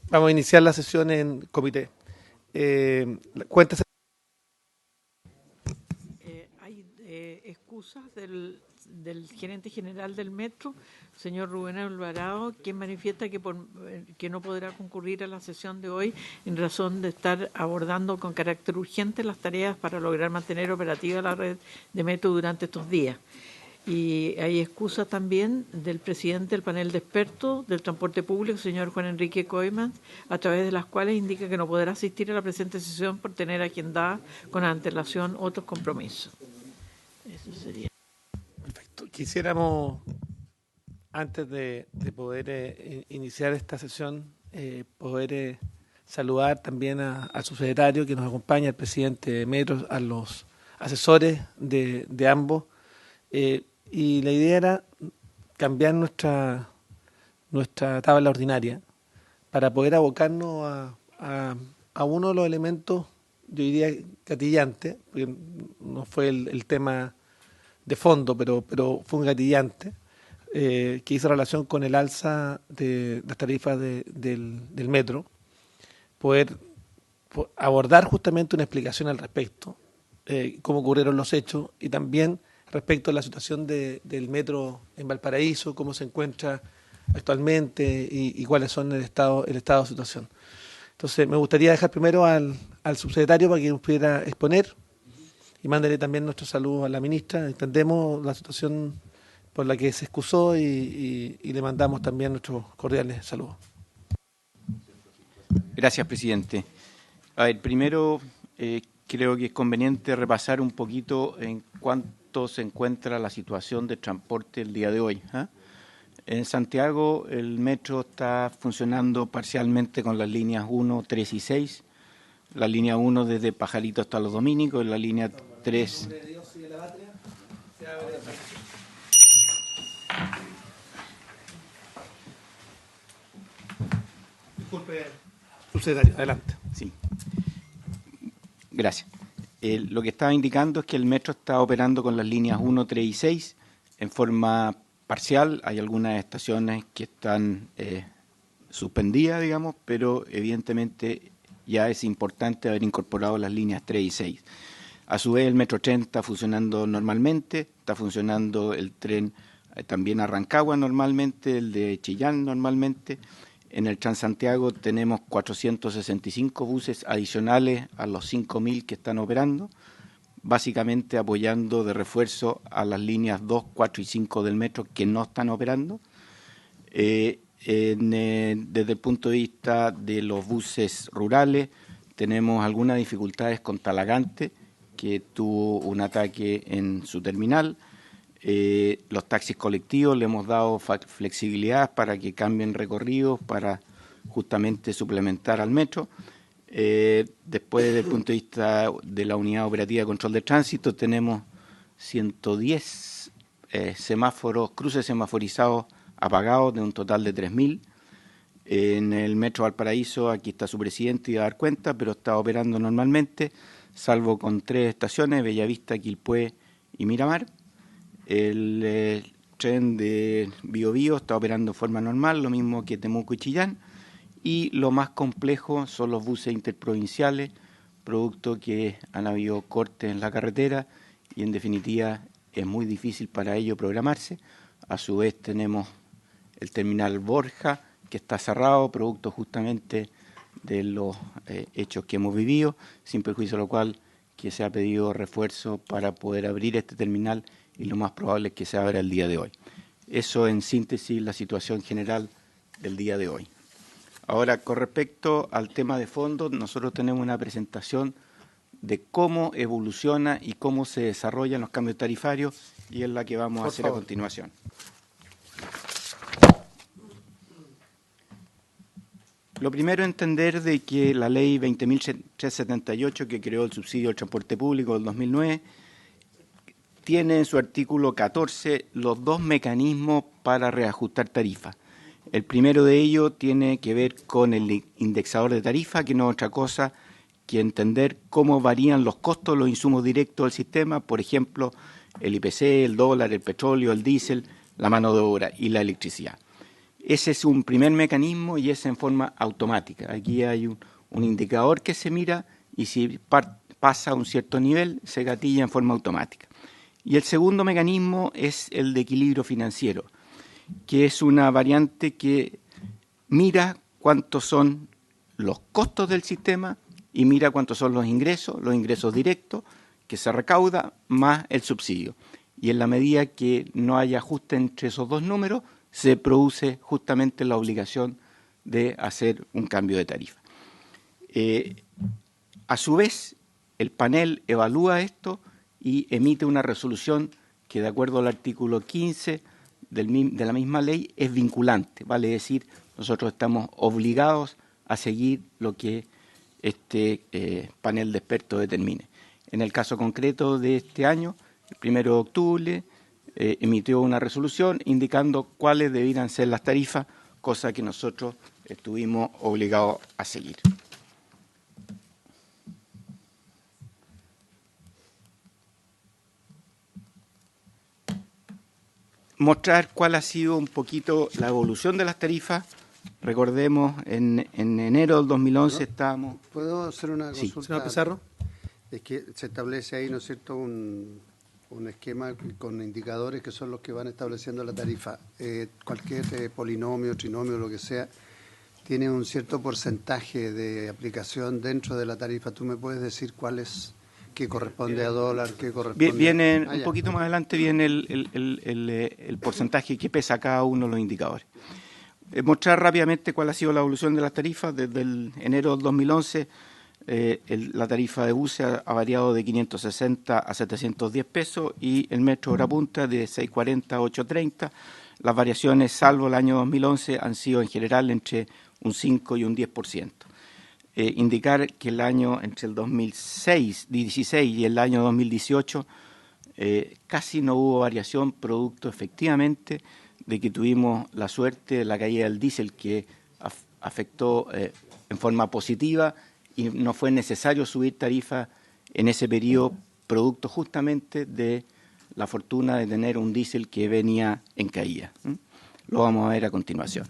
Vamos a iniciar la sesión en comité. Cuéntese. Hay excusas del gerente general del metro, señor Rubén Alvarado, quien manifiesta que no podrá concurrir a la sesión de hoy en razón de estar abordando con carácter urgente las tareas para lograr mantener operativa la red de metro durante estos días. Y hay excusas también del presidente del panel de expertos del transporte público, señor Juan Enrique Koymans, a través de las cuales indica que no podrá asistir a la presente sesión por tener agendada con antelación otros compromisos. Eso sería. Perfecto. Quisiéramos, antes de poder iniciar esta sesión, poder saludar también al subsecretario que nos acompaña, al presidente de Metro, a los asesores de ambos. Y la idea era cambiar nuestra tabla ordinaria para poder abocarnos a uno de los elementos, yo diría, gatillante, porque no fue el tema de fondo, pero fue un gatillante, que hizo relación con el alza de las tarifas del metro, poder abordar justamente una explicación al respecto, cómo ocurrieron los hechos y también respecto a la situación del metro en Valparaíso, cómo se encuentra actualmente y cuáles son el estado de situación. Entonces, me gustaría dejar primero al subsecretario para que nos pudiera exponer y mándele también nuestro saludo a la ministra. Entendemos la situación por la que se excusó y le mandamos también nuestros cordiales saludos. Gracias, presidente. A ver, primero creo que es conveniente repasar un poquito en cuánto se encuentra la situación de transporte el día de hoy. En Santiago el metro está funcionando parcialmente con las líneas 1, 3 y 6. La línea 1 desde Pajarito hasta Los Dominicos, la línea 3... Disculpe, subsecretario, adelante. Sí. Gracias. Lo que estaba indicando es que el metro está operando con las líneas 1, 3 y 6 en forma parcial. Hay algunas estaciones que están suspendidas, digamos, pero evidentemente ya es importante haber incorporado las líneas 3 y 6. A su vez, el metro tren está funcionando normalmente, está funcionando el tren también a Rancagua normalmente, el de Chillán normalmente. En el Transantiago tenemos 465 buses adicionales a los 5.000 que están operando, básicamente apoyando de refuerzo a las líneas 2, 4 y 5 del metro que no están operando. Desde el punto de vista de los buses rurales, tenemos algunas dificultades con Talagante, que tuvo un ataque en su terminal. Los taxis colectivos le hemos dado flexibilidad para que cambien recorridos para justamente suplementar al metro. Después, desde el punto de vista de la unidad operativa de control de tránsito, tenemos 110 semáforos, cruces semaforizados apagados de un total de 3.000. En el metro Valparaíso, aquí está su presidente y va a dar cuenta, pero está operando normalmente, salvo con 3 estaciones, Bellavista, Quilpué y Miramar. El tren de Biobío está operando de forma normal, lo mismo que Temuco y Chillán. Y lo más complejo son los buses interprovinciales, producto que han habido cortes en la carretera y en definitiva es muy difícil para ello programarse. A su vez tenemos el terminal Borja, que está cerrado, producto justamente de los hechos que hemos vivido, sin perjuicio de lo cual que se ha pedido refuerzo para poder abrir este terminal y lo más probable es que se abra el día de hoy. Eso en síntesis la situación general del día de hoy. Ahora, con respecto al tema de fondo, nosotros tenemos una presentación de cómo evoluciona y cómo se desarrollan los cambios tarifarios y es la que vamos a hacer a continuación. Lo primero es entender de que la ley 20.378 que creó el subsidio al transporte público del 2009 tiene en su artículo 14 los 2 mecanismos para reajustar tarifas. El primero de ellos tiene que ver con el indexador de tarifa, que no es otra cosa que entender cómo varían los costos de los insumos directos del sistema, por ejemplo, el IPC, el dólar, el petróleo, el diésel, la mano de obra y la electricidad. Ese es un primer mecanismo y es en forma automática. Aquí hay un indicador que se mira y si pasa a un cierto nivel, se gatilla en forma automática. Y el segundo mecanismo es el de equilibrio financiero, que es una variante que mira cuántos son los costos del sistema y mira cuántos son los ingresos directos que se recauda más el subsidio. Y en la medida que no haya ajuste entre esos dos números, se produce justamente la obligación de hacer un cambio de tarifa. A su vez, el panel evalúa esto y emite una resolución que, de acuerdo al artículo 15 de la misma ley, es vinculante. Vale decir, nosotros estamos obligados a seguir lo que este panel de expertos determine. En el caso concreto de este año, el 1 de octubre, emitió una resolución indicando cuáles debieran ser las tarifas, cosa que nosotros estuvimos obligados a seguir. Mostrar cuál ha sido un poquito la evolución de las tarifas. Recordemos, en enero del 2011 estábamos... ¿Puedo hacer una Sí. consulta? Señor Pizarro. Es que se establece ahí, ¿no es cierto?, un esquema con indicadores que son los que van estableciendo la tarifa. Cualquier polinomio, trinomio, lo que sea, tiene un cierto porcentaje de aplicación dentro de la tarifa. ¿Tú me puedes decir cuál es, qué corresponde a dólar, qué corresponde Viene a... un poquito más adelante viene el porcentaje que pesa cada uno de los indicadores. Mostrar rápidamente cuál ha sido la evolución de las tarifas. Desde el enero del 2011, la tarifa de buses ha variado de 560 a 710 pesos y el metro hora punta de 640 a 830. Las variaciones, salvo el año 2011, han sido en general entre un 5 y un 10%. Indicar que el año entre el 2016 y el año 2018 casi no hubo variación, producto efectivamente de que tuvimos la suerte de la caída del diésel que afectó en forma positiva y no fue necesario subir tarifas en ese periodo, producto justamente de la fortuna de tener un diésel que venía en caída. Lo vamos a ver a continuación.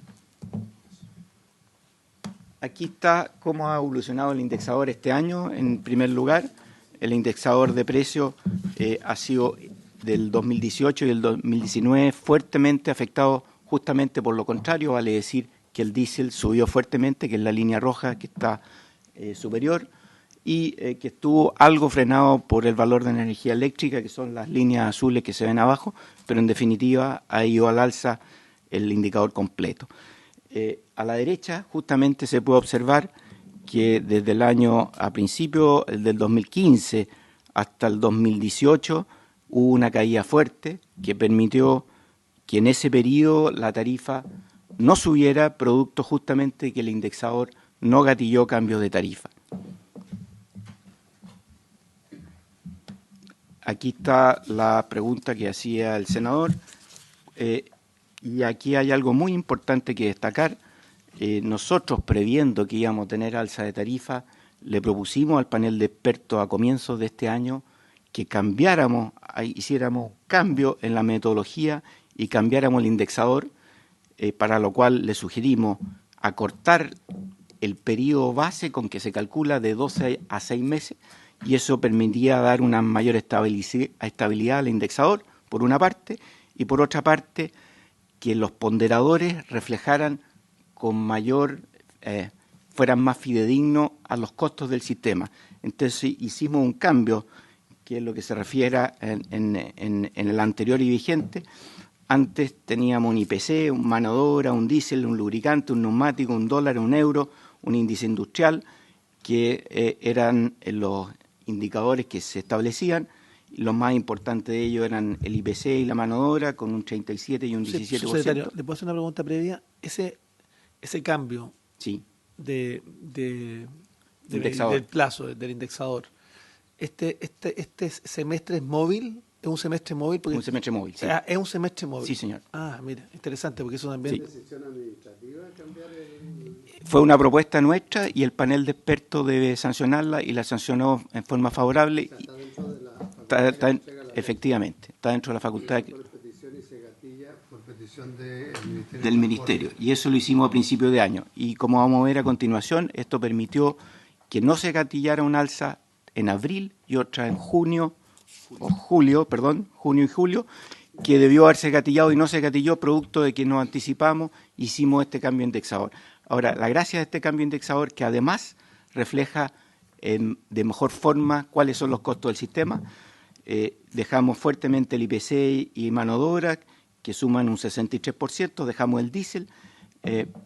Aquí está cómo ha evolucionado el indexador este año. En primer lugar, el indexador de precios ha sido del 2018 y del 2019 fuertemente afectado justamente por lo contrario, vale decir que el diésel subió fuertemente, que es la línea roja que está superior, y que estuvo algo frenado por el valor de energía eléctrica, que son las líneas azules que se ven abajo, pero en definitiva ha ido al alza el indicador completo. A la derecha justamente se puede observar que desde el año a principio del 2015 hasta el 2018 hubo una caída fuerte que permitió que en ese periodo la tarifa no subiera, producto justamente que el indexador no gatilló cambios de tarifa. Aquí está la pregunta que hacía el senador, y aquí hay algo muy importante que destacar. Nosotros, previendo que íbamos a tener alza de tarifa, le propusimos al panel de expertos a comienzos de este año que cambiáramos, hiciéramos cambio en la metodología y cambiáramos el indexador, para lo cual le sugerimos acortar el periodo base con que se calcula de 12 a 6 meses, y eso permitía dar una mayor estabilidad al indexador, por una parte, y por otra parte, que los ponderadores reflejaran con mayor, fueran más fidedignos a los costos del sistema. Entonces hicimos un cambio, que es lo que se refiere en el anterior y vigente. Antes teníamos un IPC, un mano de obra, un diésel, un lubricante, un neumático, un dólar, un euro, un índice industrial, que eran los indicadores que se establecían. Los más importantes de ellos eran el IPC y la mano de obra, con un 37 y un 17%. Secretario, ¿le puedo hacer una pregunta previa? Ese cambio Sí. del plazo del indexador, ¿este semestre es móvil? ¿Es un semestre móvil? Porque, Un semestre móvil, sí. Es un semestre móvil. Sí, señor. Ah, mira, interesante, porque eso también... Sí. ¿Decisión administrativa cambiar el...? Fue una propuesta nuestra y el panel de expertos debe sancionarla, y la sancionó en forma favorable. Está dentro de la Está facultad que entrega la ley. efectivamente, está dentro de la facultad. Por petición y se gatilla por petición del del Ministerio. Y eso lo hicimos a principios de año. Y como vamos a ver a continuación, esto permitió que no se gatillara un alza en abril y otra en junio y julio, que debió haberse gatillado y no se gatilló, producto de que nos anticipamos, hicimos este cambio indexador. Ahora, la gracia de este cambio indexador, que además refleja de mejor forma cuáles son los costos del sistema, dejamos fuertemente el IPC y mano de obra, que suman un 63%, dejamos el diésel,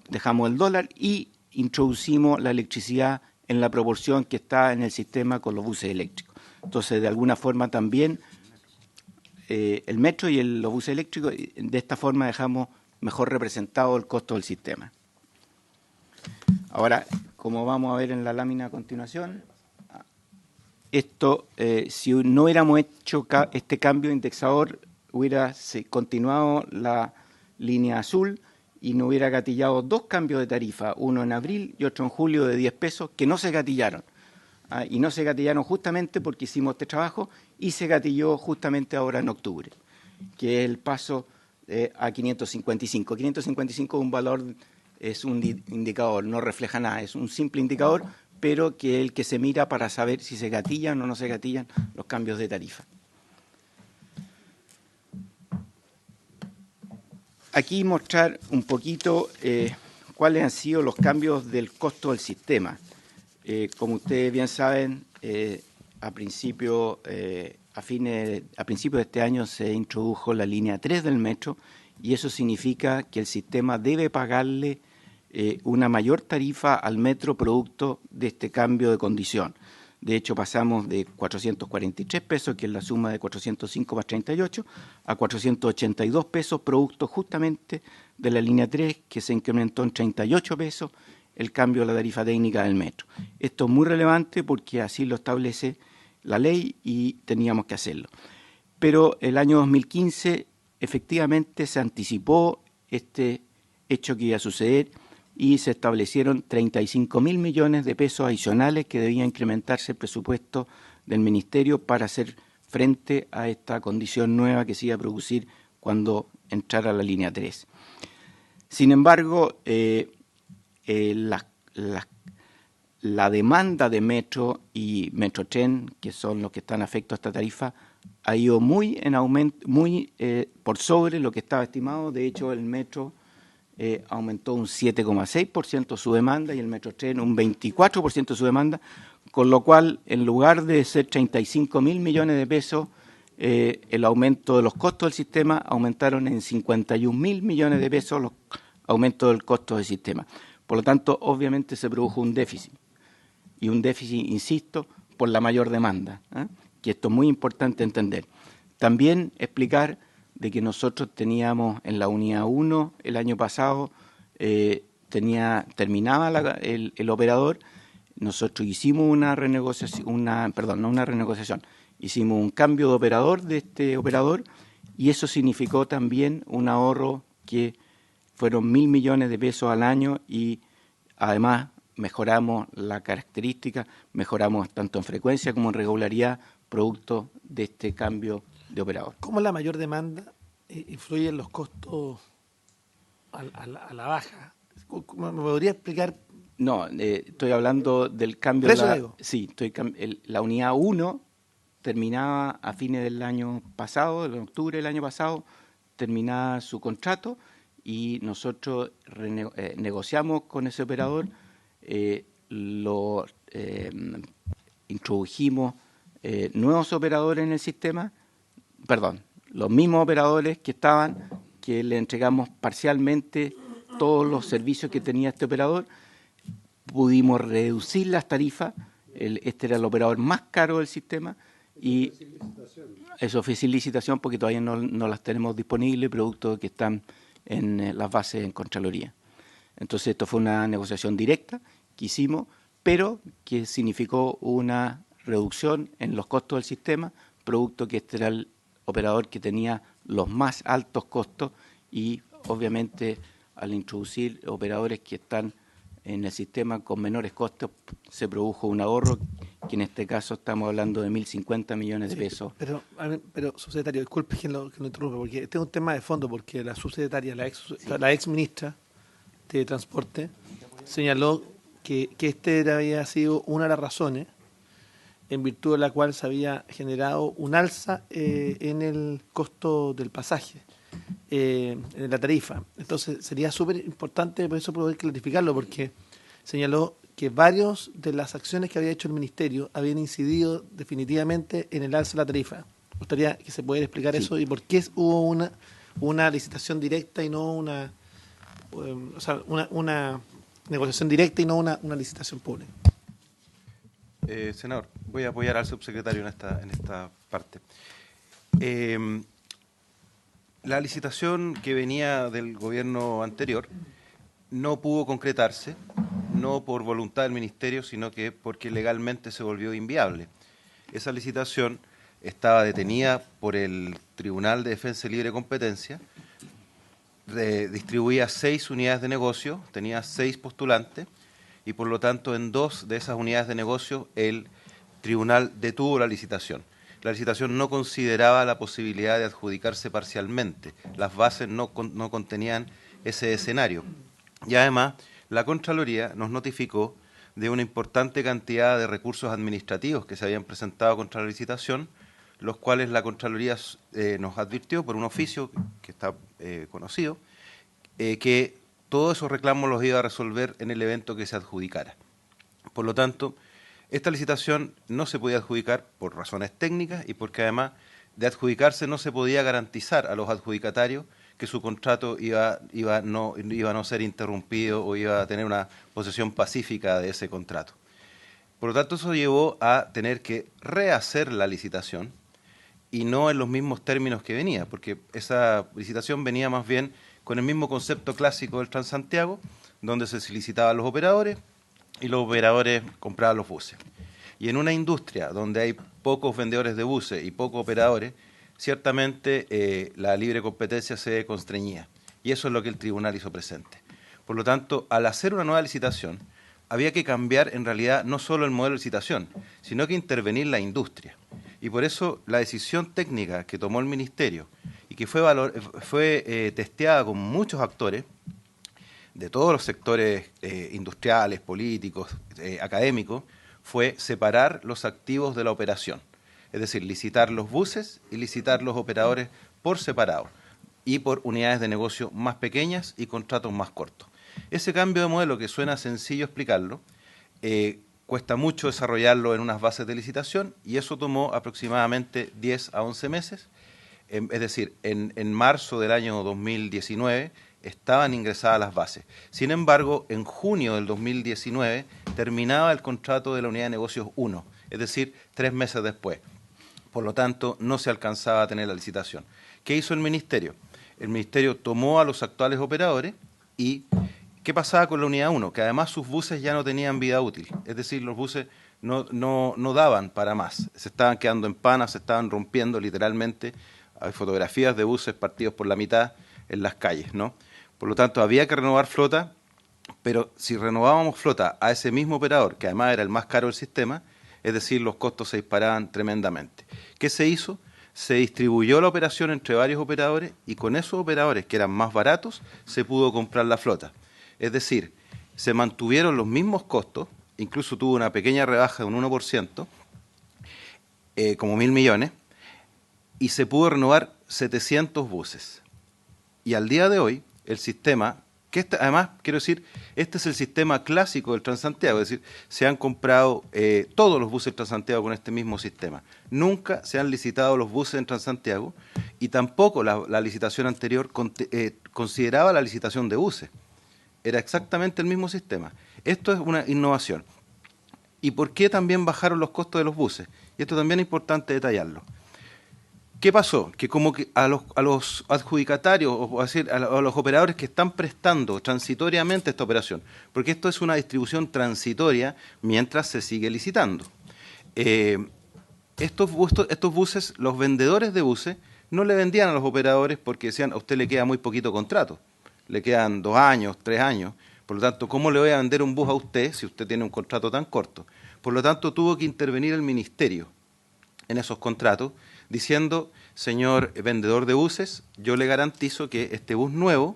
dejamos el dólar y introducimos la electricidad en la proporción que está en el sistema con los buses eléctricos. Entonces, de alguna forma también el metro y los buses eléctricos, de esta forma dejamos mejor representado el costo del sistema. Ahora, como vamos a ver en la lámina a continuación, esto, si no hubiéramos hecho este cambio indexador, hubiera continuado la línea azul y no hubiera gatillado dos cambios de tarifa, uno en abril y otro en julio de 10 pesos, que no se gatillaron. Y no se gatillaron justamente porque hicimos este trabajo y se gatilló justamente ahora en octubre, que es el paso a 555. 555 es un valor, es un indicador, no refleja nada, es un simple indicador, pero que es el que se mira para saber si se gatillan o no se gatillan los cambios de tarifa. Aquí mostrar un poquito cuáles han sido los cambios del costo del sistema. Como ustedes bien saben, a principios de este año se introdujo la línea 3 del metro y eso significa que el sistema debe pagarle una mayor tarifa al metro producto de este cambio de condición. De hecho, pasamos de 443 pesos, que es la suma de 405 más 38, a 482 pesos, producto justamente de la línea 3, que se incrementó en 38 pesos el cambio de la tarifa técnica del metro. Esto es muy relevante porque así lo establece la ley y teníamos que hacerlo. Pero el año 2015 efectivamente se anticipó este hecho que iba a suceder y se establecieron 35.000 millones de pesos adicionales que debía incrementarse el presupuesto del Ministerio para hacer frente a esta condición nueva que se iba a producir cuando entrara la línea 3. Sin embargo, la demanda de metro y Metrotren, que son los que están afectos a esta tarifa, ha ido muy en aumento, por sobre lo que estaba estimado. De hecho, el metro aumentó un 7,6% su demanda y el Metrotren un 24% su demanda, con lo cual, en lugar de ser 35.000 millones de pesos, el aumento de los costos del sistema aumentaron en 51.000 millones de pesos los aumentos del costo del sistema. Por lo tanto, obviamente se produjo un déficit, y un déficit, insisto, por la mayor demanda, que esto es muy importante entender. También explicar de que nosotros teníamos en la unidad 1 el año pasado, terminaba el operador, nosotros hicimos una renegociación, hicimos un cambio de operador de este operador y eso significó también un ahorro que fueron 1.000 millones de pesos al año y además mejoramos la característica, mejoramos tanto en frecuencia como en regularidad producto de este cambio de operador. ¿Cómo la mayor demanda influye en los costos a la baja? ¿Me podría explicar? No, estoy hablando del cambio. Sí, la unidad 1 terminaba a fines del año pasado, en octubre del año pasado, terminaba su contrato y nosotros negociamos con ese operador, introdujimos nuevos operadores en el sistema, los mismos operadores que estaban, que le entregamos parcialmente todos los servicios que tenía este operador, pudimos reducir las tarifas, este era el operador más caro del sistema, y eso fue sin licitación porque todavía no las tenemos disponibles, producto que están en las bases en Contraloría. Entonces esto fue una negociación directa que hicimos, pero que significó una reducción en los costos del sistema, producto que este era el operador que tenía los más altos costos y obviamente al introducir operadores que están en el sistema con menores costos se produjo un ahorro que en este caso estamos hablando de 1.050 millones de pesos. Pero subsecretario, disculpe que lo interrumpa, porque este es un tema de fondo, porque la subsecretaria, la ex ministra de Transporte, señaló que había sido una de las razones en virtud de la cual se había generado un alza en el costo del pasaje, en la tarifa. Entonces sería súper importante por eso poder clarificarlo, porque señaló que varias de las acciones que había hecho el Ministerio habían incidido definitivamente en el alza de la tarifa. Me gustaría que se pudiera explicar eso y por qué hubo una licitación directa y no una negociación directa y no una licitación pública. Senador, voy a apoyar al subsecretario en esta parte. La licitación que venía del gobierno anterior no pudo concretarse, no por voluntad del Ministerio, sino que porque legalmente se volvió inviable. Esa licitación estaba detenida por el Tribunal de Defensa y Libre Competencia, distribuía 6 unidades de negocio, tenía 6 postulantes, y por lo tanto en 2 de esas unidades de negocio el tribunal detuvo la licitación. La licitación no consideraba la posibilidad de adjudicarse parcialmente, las bases no contenían ese escenario. Y además, la Contraloría nos notificó de una importante cantidad de recursos administrativos que se habían presentado contra la licitación, los cuales la Contraloría nos advirtió por un oficio que está conocido, que todos esos reclamos los iba a resolver en el evento que se adjudicara. Por lo tanto, esta licitación no se podía adjudicar por razones técnicas y porque además de adjudicarse no se podía garantizar a los adjudicatarios que su contrato iba a no ser interrumpido o iba a tener una posesión pacífica de ese contrato. Por lo tanto, eso llevó a tener que rehacer la licitación y no en los mismos términos que venía, porque esa licitación venía más bien con el mismo concepto clásico del Transantiago, donde se licitaban los operadores y los operadores compraban los buses. Y en una industria donde hay pocos vendedores de buses y pocos operadores, ciertamente la libre competencia se constreñía. Y eso es lo que el tribunal hizo presente. Por lo tanto, al hacer una nueva licitación, había que cambiar en realidad no solo el modelo de licitación, sino que intervenir la industria. Y por eso la decisión técnica que tomó el Ministerio y que fue testeada con muchos actores de todos los sectores industriales, políticos, académicos, fue separar los activos de la operación. Es decir, licitar los buses y licitar los operadores por separado y por unidades de negocio más pequeñas y contratos más cortos. Ese cambio de modelo, que suena sencillo explicarlo, cuesta mucho desarrollarlo en unas bases de licitación y eso tomó aproximadamente 10 a 11 meses. Es decir, en marzo del año 2019 estaban ingresadas las bases. Sin embargo, en junio del 2019 terminaba el contrato de la unidad de negocios 1, es decir, 3 meses después. Por lo tanto, no se alcanzaba a tener la licitación. ¿Qué hizo el Ministerio? El Ministerio tomó a los actuales operadores y ¿qué pasaba con la unidad 1? Que además sus buses ya no tenían vida útil, es decir, los buses no daban para más, se estaban quedando en pana, se estaban rompiendo literalmente. Hay fotografías de buses partidos por la mitad en las calles, ¿no? Por lo tanto, había que renovar flota, pero si renovábamos flota a ese mismo operador, que además era el más caro del sistema, es decir, los costos se disparaban tremendamente. ¿Qué se hizo? Se distribuyó la operación entre varios operadores y con esos operadores, que eran más baratos, se pudo comprar la flota. Es decir, se mantuvieron los mismos costos, incluso tuvo una pequeña rebaja de un 1%, como 1.000 millones, y se pudo renovar 700 buses. Y al día de hoy, el sistema, además, quiero decir, este es el sistema clásico del Transantiago, es decir, se han comprado todos los buses del Transantiago con este mismo sistema. Nunca se han licitado los buses en Transantiago y tampoco la licitación anterior consideraba la licitación de buses. Era exactamente el mismo sistema. Esto es una innovación. ¿Y por qué también bajaron los costos de los buses? Y esto también es importante detallarlo. ¿Qué pasó? Que como que a los adjudicatarios, o decir, a los operadores que están prestando transitoriamente esta operación, porque esto es una distribución transitoria mientras se sigue licitando. Estos buses, los vendedores de buses, no le vendían a los operadores porque decían, a usted le queda muy poquito contrato, le quedan 2 años, 3 años, por lo tanto, ¿cómo le voy a vender un bus a usted si usted tiene un contrato tan corto? Por lo tanto, tuvo que intervenir el Ministerio en esos contratos, diciendo, señor vendedor de buses, yo le garantizo que este bus nuevo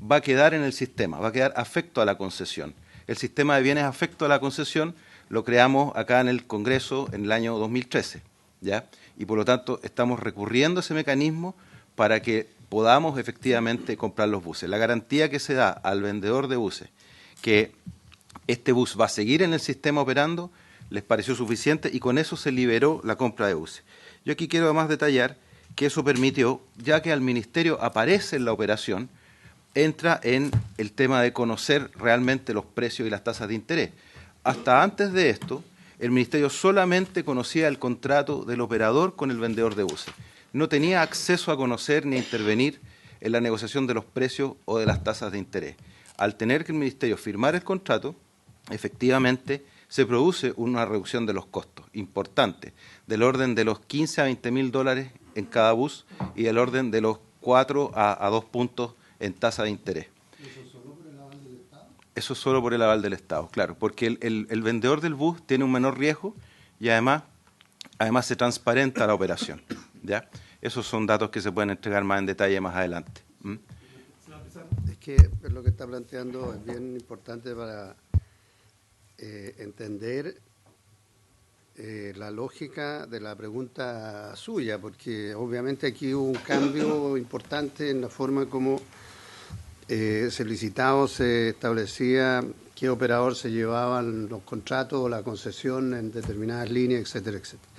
va a quedar en el sistema, va a quedar afecto a la concesión. El sistema de bienes afecto a la concesión lo creamos acá en el Congreso en el año 2013, ¿ya? Y por lo tanto estamos recurriendo a ese mecanismo para que podamos efectivamente comprar los buses. La garantía que se da al vendedor de buses que este bus va a seguir en el sistema operando les pareció suficiente y con eso se liberó la compra de buses. Yo aquí quiero además detallar que eso permitió, ya que al Ministerio aparece en la operación, entra en el tema de conocer realmente los precios y las tasas de interés. Hasta antes de esto, el Ministerio solamente conocía el contrato del operador con el vendedor de buses. No tenía acceso a conocer ni a intervenir en la negociación de los precios o de las tasas de interés. Al tener que el Ministerio firmar el contrato, efectivamente se produce una reducción de los costos importante, del orden de los 15 a 20 mil dólares en cada bus y del orden de los 4 a 2 puntos en tasa de interés. ¿Eso solo por el aval del Estado? Eso solo por el aval del Estado, claro, porque el vendedor del bus tiene un menor riesgo y además se transparenta la operación, ¿ya? Esos son datos que se pueden entregar más en detalle más adelante. Es que lo que está planteando es bien importante para entender la lógica de la pregunta suya, porque obviamente aquí hubo un cambio importante en la forma como se licitaba o se establecía qué operador se llevaban los contratos o la concesión en determinadas líneas, etcétera, etcétera.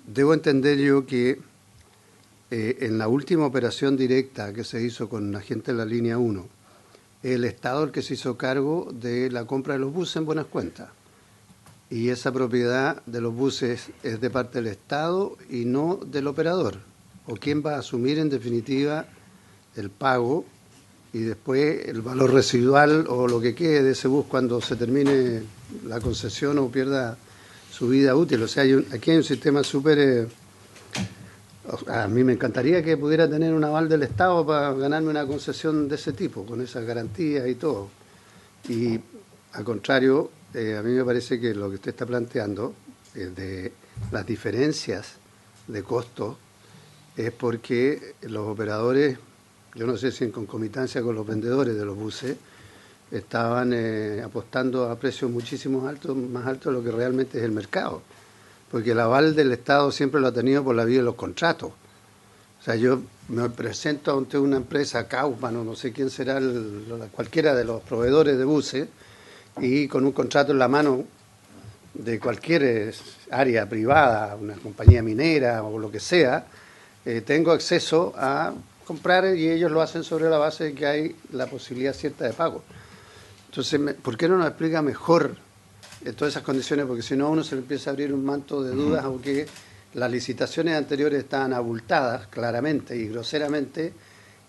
Debo entender yo que en la última operación directa que se hizo con la gente de la línea 1, el Estado el que se hizo cargo de la compra de los buses en buenas cuentas. Y esa propiedad de los buses es de parte del Estado y no del operador. ¿O quién va a asumir en definitiva el pago y después el valor residual o lo que quede de ese bus cuando se termine la concesión o pierda su vida útil? O sea, aquí hay un sistema súper... a mí me encantaría que pudiera tener un aval del Estado para ganarme una concesión de ese tipo, con esas garantías y todo. Y al contrario, a mí me parece que lo que usted está planteando, de las diferencias de costos, es porque los operadores, yo no sé si en concomitancia con los vendedores de los buses, estaban apostando a precios muchísimo altos, más altos de lo que realmente es el mercado. Porque el aval del Estado siempre lo ha tenido por la vía de los contratos. O sea, yo me presento ante una empresa, Kaufman o no sé quién será, cualquiera de los proveedores de buses, y con un contrato en la mano de cualquier área privada, una compañía minera o lo que sea, tengo acceso a comprar y ellos lo hacen sobre la base de que hay la posibilidad cierta de pago. Entonces, ¿por qué no nos explica mejor todas esas condiciones? Porque si no, a uno se le empieza a abrir un manto de dudas, aunque las licitaciones anteriores estaban abultadas claramente y groseramente,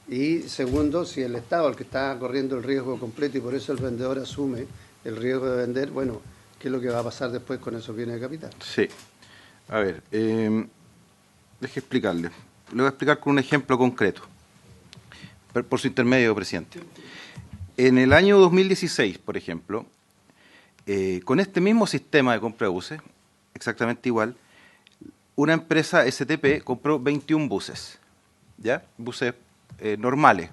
y segundo, si el Estado el que está corriendo el riesgo completo y por eso el vendedor asume el riesgo de vender, bueno, ¿qué es lo que va a pasar después con esos bienes de capital? Sí. A ver, deje explicarle. Le voy a explicar con un ejemplo concreto, por su intermedio, presidente. En el año 2016, por ejemplo, con este mismo sistema de compra de buses, exactamente igual, una empresa STP compró 21 buses, ¿ya? Buses normales.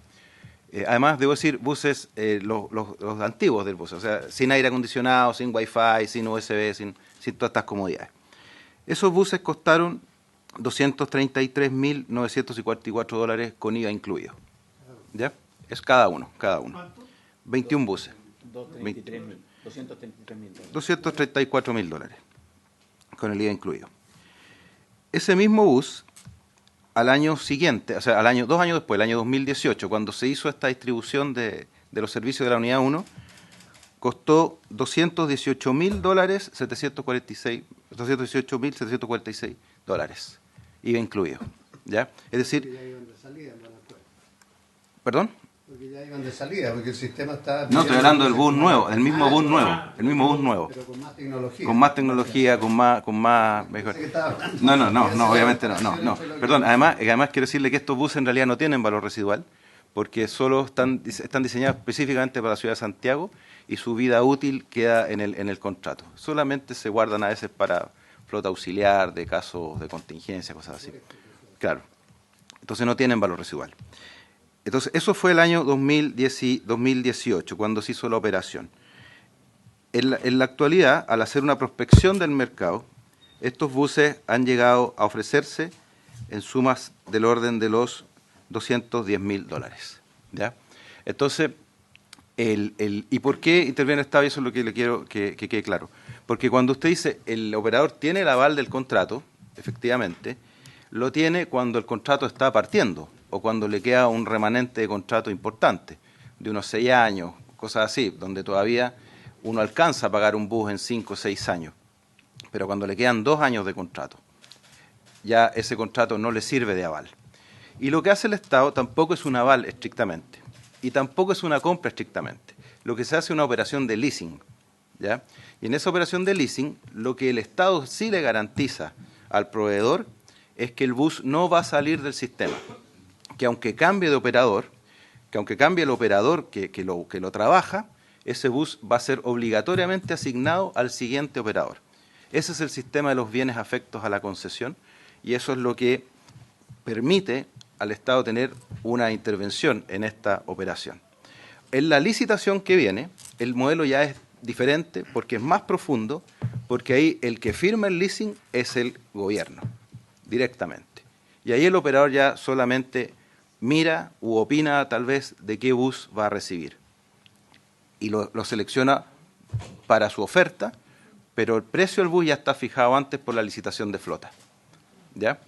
Además, debo decir, buses, los antiguos del bus, o sea, sin aire acondicionado, sin Wi-Fi, sin USB, sin todas estas comodidades. Esos buses costaron $233.954 con IVA incluido. ¿Ya? Es cada uno. ¿Cuánto? 21 buses. 234.000 dólares con el IVA incluido. Ese mismo bus, al año siguiente, o sea, 2 años después, el año 2018, cuando se hizo esta distribución de los servicios de la unidad 1, costó $218.746, IVA incluido, ¿ya? Es decir... ¿Perdón? Porque ya iban de salida, porque el sistema está... No, estoy hablando del bus nuevo, el mismo bus nuevo. Pero con más tecnología. Con más tecnología, con más mejor. No, obviamente no. Perdón, además quiero decirle que estos buses en realidad no tienen valor residual, porque solo están diseñados específicamente para la ciudad de Santiago y su vida útil queda en el contrato. Solamente se guardan a veces para flota auxiliar, de casos de contingencia, cosas así. Claro. Entonces no tienen valor residual. Entonces eso fue el año 2018, cuando se hizo la operación. En la actualidad, al hacer una prospección del mercado, estos buses han llegado a ofrecerse en sumas del orden de los $210.000. ¿Ya? Entonces, ¿y por qué interviene el Estado? Y eso es lo que le quiero que quede claro. Porque cuando usted dice el operador tiene el aval del contrato, efectivamente, lo tiene cuando el contrato está partiendo o cuando le queda un remanente de contrato importante, de unos 6 años, cosas así, donde todavía uno alcanza a pagar un bus en 5 o 6 años. Pero cuando le quedan 2 años de contrato, ya ese contrato no le sirve de aval. Y lo que hace el Estado tampoco es un aval estrictamente, y tampoco es una compra estrictamente. Lo que se hace es una operación de leasing, ¿ya? Y en esa operación de leasing, lo que el Estado sí le garantiza al proveedor es que el bus no va a salir del sistema, que aunque cambie de operador, que aunque cambie el operador que lo trabaja, ese bus va a ser obligatoriamente asignado al siguiente operador. Ese es el sistema de los bienes afectos a la concesión, y eso es lo que permite al Estado tener una intervención en esta operación. En la licitación que viene, el modelo ya es diferente porque es más profundo, porque ahí el que firma el leasing es el gobierno, directamente. Y ahí el operador ya solamente mira u opina tal vez de qué bus va a recibir. Y lo selecciona para su oferta, pero el precio del bus ya está fijado antes por la licitación de flota. ¿Ya?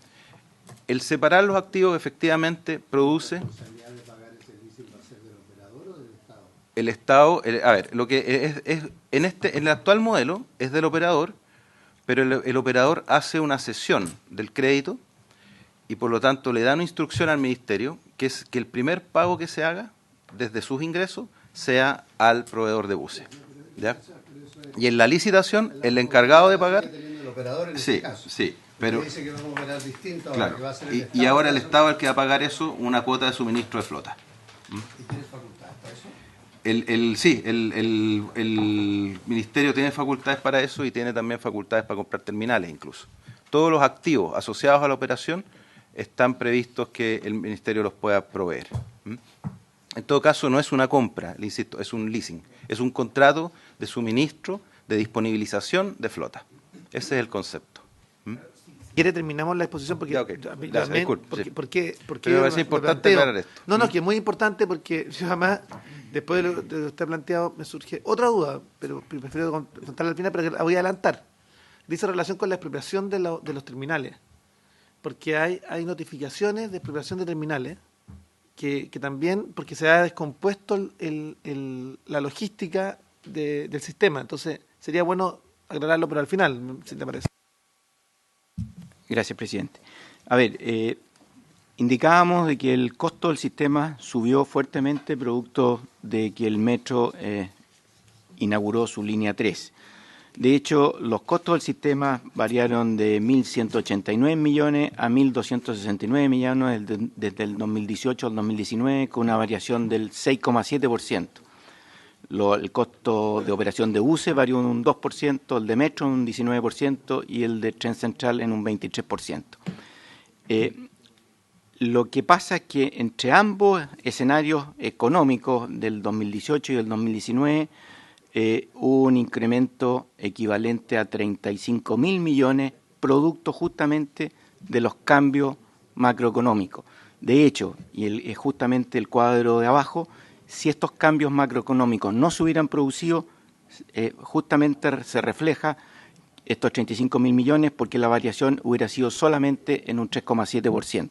El separar los activos efectivamente produce... ¿La responsabilidad de pagar ese leasing va a ser del operador o del Estado? El Estado, a ver, lo que es en el actual modelo es del operador, pero el operador hace una cesión del crédito y por lo tanto le da una instrucción al Ministerio que es que el primer pago que se haga desde sus ingresos sea al proveedor de buses. ¿Ya? Y en la licitación, el encargado de pagar... El operador en Sí, este caso. sí, pero... Dice que vamos a operar distinto Claro, ahora, que va a ser el y Estado. ahora el Estado es el que va a pagar eso, una cuota de suministro de flota. ¿Y tienes facultades para eso? Sí, el Ministerio tiene facultades para eso y tiene también facultades para comprar terminales incluso. Todos los activos asociados a la operación están previstos que el Ministerio los pueda proveer. En todo caso, no es una compra, le insisto, es un leasing. Es un contrato de suministro, de disponibilización de flota. Ese es el concepto. ¿Quiere terminamos la exposición? Porque Ya, ok. a mí Ya, también, disculpe, porque, sí. porque Pero me parece importante planteo. aclarar esto. No, es que es muy importante porque yo además, después de lo que usted ha planteado, me surge otra duda, pero prefiero contarla al final, pero la voy a adelantar. Dice relación con la expropiación de los terminales, porque hay notificaciones de expropiación de terminales que también, porque se ha descompuesto la logística del sistema. Entonces, sería bueno aclararlo, pero al final, si te parece. Gracias, presidente. A ver, indicábamos de que el costo del sistema subió fuertemente producto de que el metro inauguró su línea 3. De hecho, los costos del sistema variaron de 1.189 millones a 1.269 millones desde el 2018 al 2019, con una variación del 6,7%. El costo de operación de buses varió en un 2%, el de metro en un 19% y el de tren central en un 23%. Lo que pasa es que entre ambos escenarios económicos del 2018 y del 2019 hubo un incremento equivalente a 35.000 millones, producto justamente de los cambios macroeconómicos. De hecho, y es justamente el cuadro de abajo, si estos cambios macroeconómicos no se hubieran producido, justamente se refleja estos 35.000 millones porque la variación hubiera sido solamente en un 3,7%.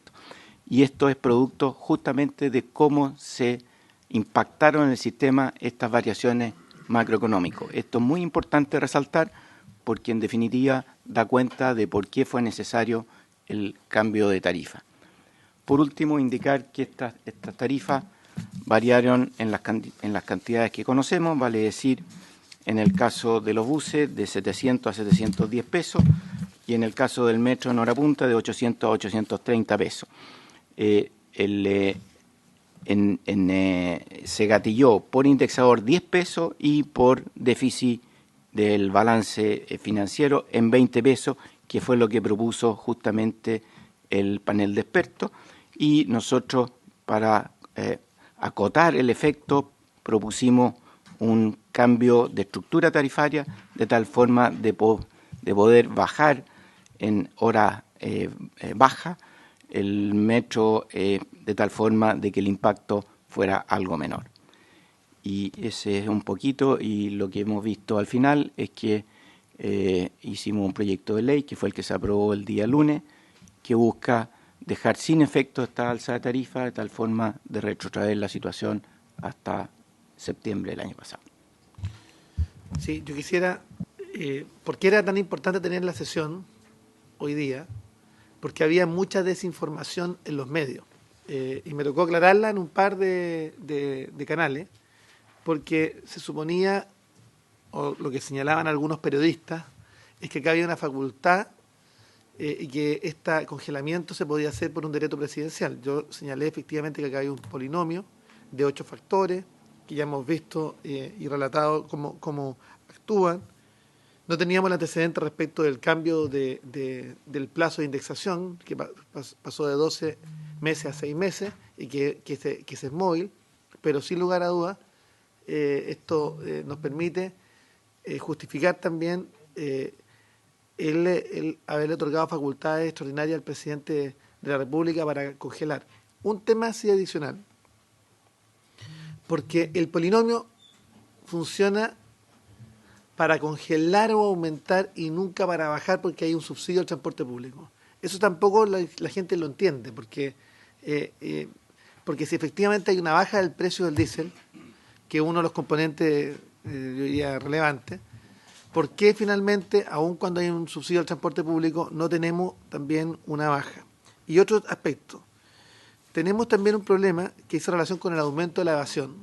Y esto es producto justamente de cómo se impactaron en el sistema estas variaciones macroeconómicas. Esto es muy importante resaltar porque en definitiva da cuenta de por qué fue necesario el cambio de tarifa. Por último, indicar que estas tarifas variaron en las cantidades que conocemos, vale decir, en el caso de los buses de 700 a 710 pesos y en el caso del metro en hora punta de 800 a 830 pesos. El se gatilló por indexador 10 pesos y por déficit del balance financiero en 20 pesos, que fue lo que propuso justamente el panel de expertos. Y nosotros, para acotar el efecto, propusimos un cambio de estructura tarifaria de tal forma de poder bajar en hora baja el metro de tal forma de que el impacto fuera algo menor. Y ese es un poquito, y lo que hemos visto al final es que hicimos un proyecto de ley que fue el que se aprobó el día lunes, que busca dejar sin efecto esta alza de tarifa de tal forma de retrotraer la situación hasta septiembre del año pasado. Sí, yo quisiera, ¿por qué era tan importante tener la sesión hoy día? Porque había mucha desinformación en los medios. Y me tocó aclararla en un par de canales, porque se suponía, o lo que señalaban algunos periodistas, es que acá había una facultad y que este congelamiento se podía hacer por un decreto presidencial. Yo señalé efectivamente que acá hay un polinomio de 8 factores, que ya hemos visto y relatado cómo actúan. No teníamos el antecedente respecto del cambio del plazo de indexación, que pasó de 12 meses a 6 meses, y que es móvil, pero sin lugar a dudas, esto nos permite justificar también el haberle otorgado facultades extraordinarias al presidente de la República para congelar. Un tema así adicional, porque el polinomio funciona para congelar o aumentar y nunca para bajar, porque hay un subsidio al transporte público. Eso tampoco la gente lo entiende, porque si efectivamente hay una baja del precio del diésel, que es uno de los componentes, yo diría, relevantes, ¿por qué finalmente, aun cuando hay un subsidio al transporte público, no tenemos también una baja? Y otro aspecto, tenemos también un problema que hizo relación con el aumento de la evasión,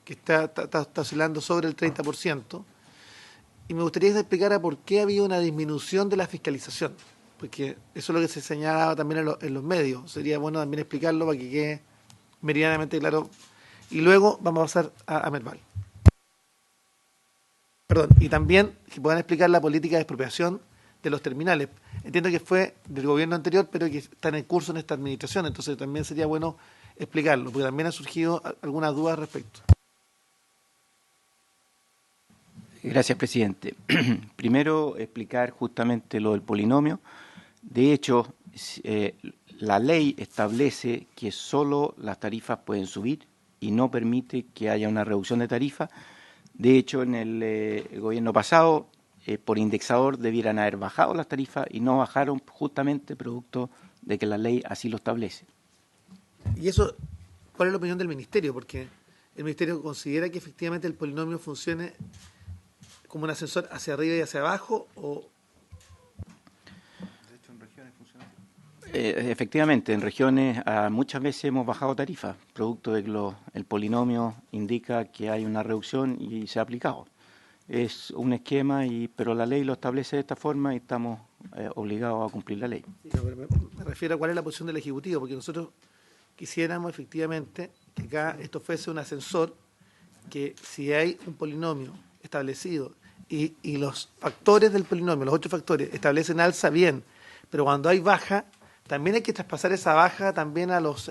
que está oscilando sobre el 30%, y me gustaría que se explicara por qué había una disminución de la fiscalización, porque eso es lo que se señalaba también en los medios. Sería bueno también explicarlo para que quede meridianamente claro. Y luego vamos a pasar a Merval. Perdón, y también que puedan explicar la política de expropiación de los terminales. Entiendo que fue del gobierno anterior, pero que está en curso en esta administración, entonces también sería bueno explicarlo, porque también han surgido algunas dudas al respecto. Gracias, presidente. Primero, explicar justamente lo del polinomio. De hecho, la ley establece que solo las tarifas pueden subir y no permite que haya una reducción de tarifa. De hecho, en el gobierno pasado, por indexador, debieran haber bajado las tarifas y no bajaron justamente producto de que la ley así lo establece. ¿Y eso, cuál es la opinión del Ministerio? Porque el Ministerio considera que efectivamente el polinomio funcione como un ascensor hacia arriba y hacia abajo, o... De hecho, en regiones funciona así. Efectivamente, en regiones muchas veces hemos bajado tarifas, producto de que el polinomio indica que hay una reducción y se ha aplicado. Es un esquema, pero la ley lo establece de esta forma y estamos obligados a cumplir la ley. Sí, pero me refiero a cuál es la posición del Ejecutivo, porque nosotros quisiéramos efectivamente que acá esto fuese un ascensor, que si hay un polinomio establecido y los factores del polinomio, los 8 factores, establecen alza, bien, pero cuando hay baja, también hay que traspasar esa baja también a los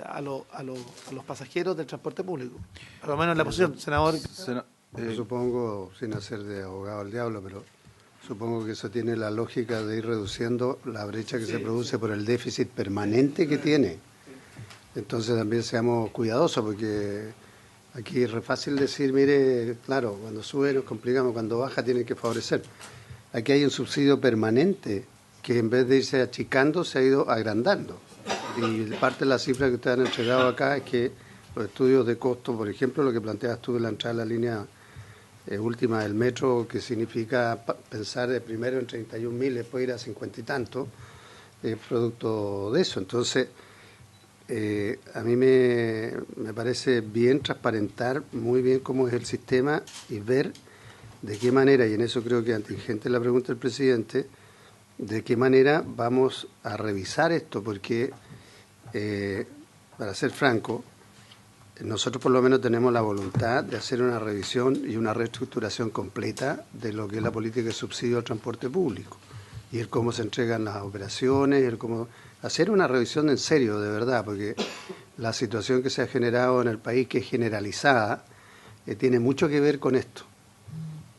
pasajeros del transporte público. Por lo menos la posición, senador. Yo supongo, sin hacer de abogado al diablo, pero supongo que eso tiene la lógica de ir reduciendo la brecha que se produce por el déficit permanente que tiene. Entonces también seamos cuidadosos, porque aquí es re fácil decir, mire, claro, cuando sube nos complicamos, cuando baja tienen que favorecer. Aquí hay un subsidio permanente que en vez de irse achicando se ha ido agrandando. Y parte de la cifra que ustedes han entregado acá es que los estudios de costo, por ejemplo, lo que planteas tú de la entrada de la línea última del metro, que significa pensar de primero en 31.000, después ir a 50 y tanto, es producto de eso. Entonces, a mí me parece bien transparentar muy bien cómo es el sistema y ver de qué manera, y en eso creo que antigente la pregunta del presidente, de qué manera vamos a revisar esto, porque, para ser franco, nosotros por lo menos tenemos la voluntad de hacer una revisión y una reestructuración completa de lo que es la política de subsidio al transporte público y el cómo se entregan las operaciones, el cómo hacer una revisión en serio, de verdad, porque la situación que se ha generado en el país, que es generalizada, tiene mucho que ver con esto.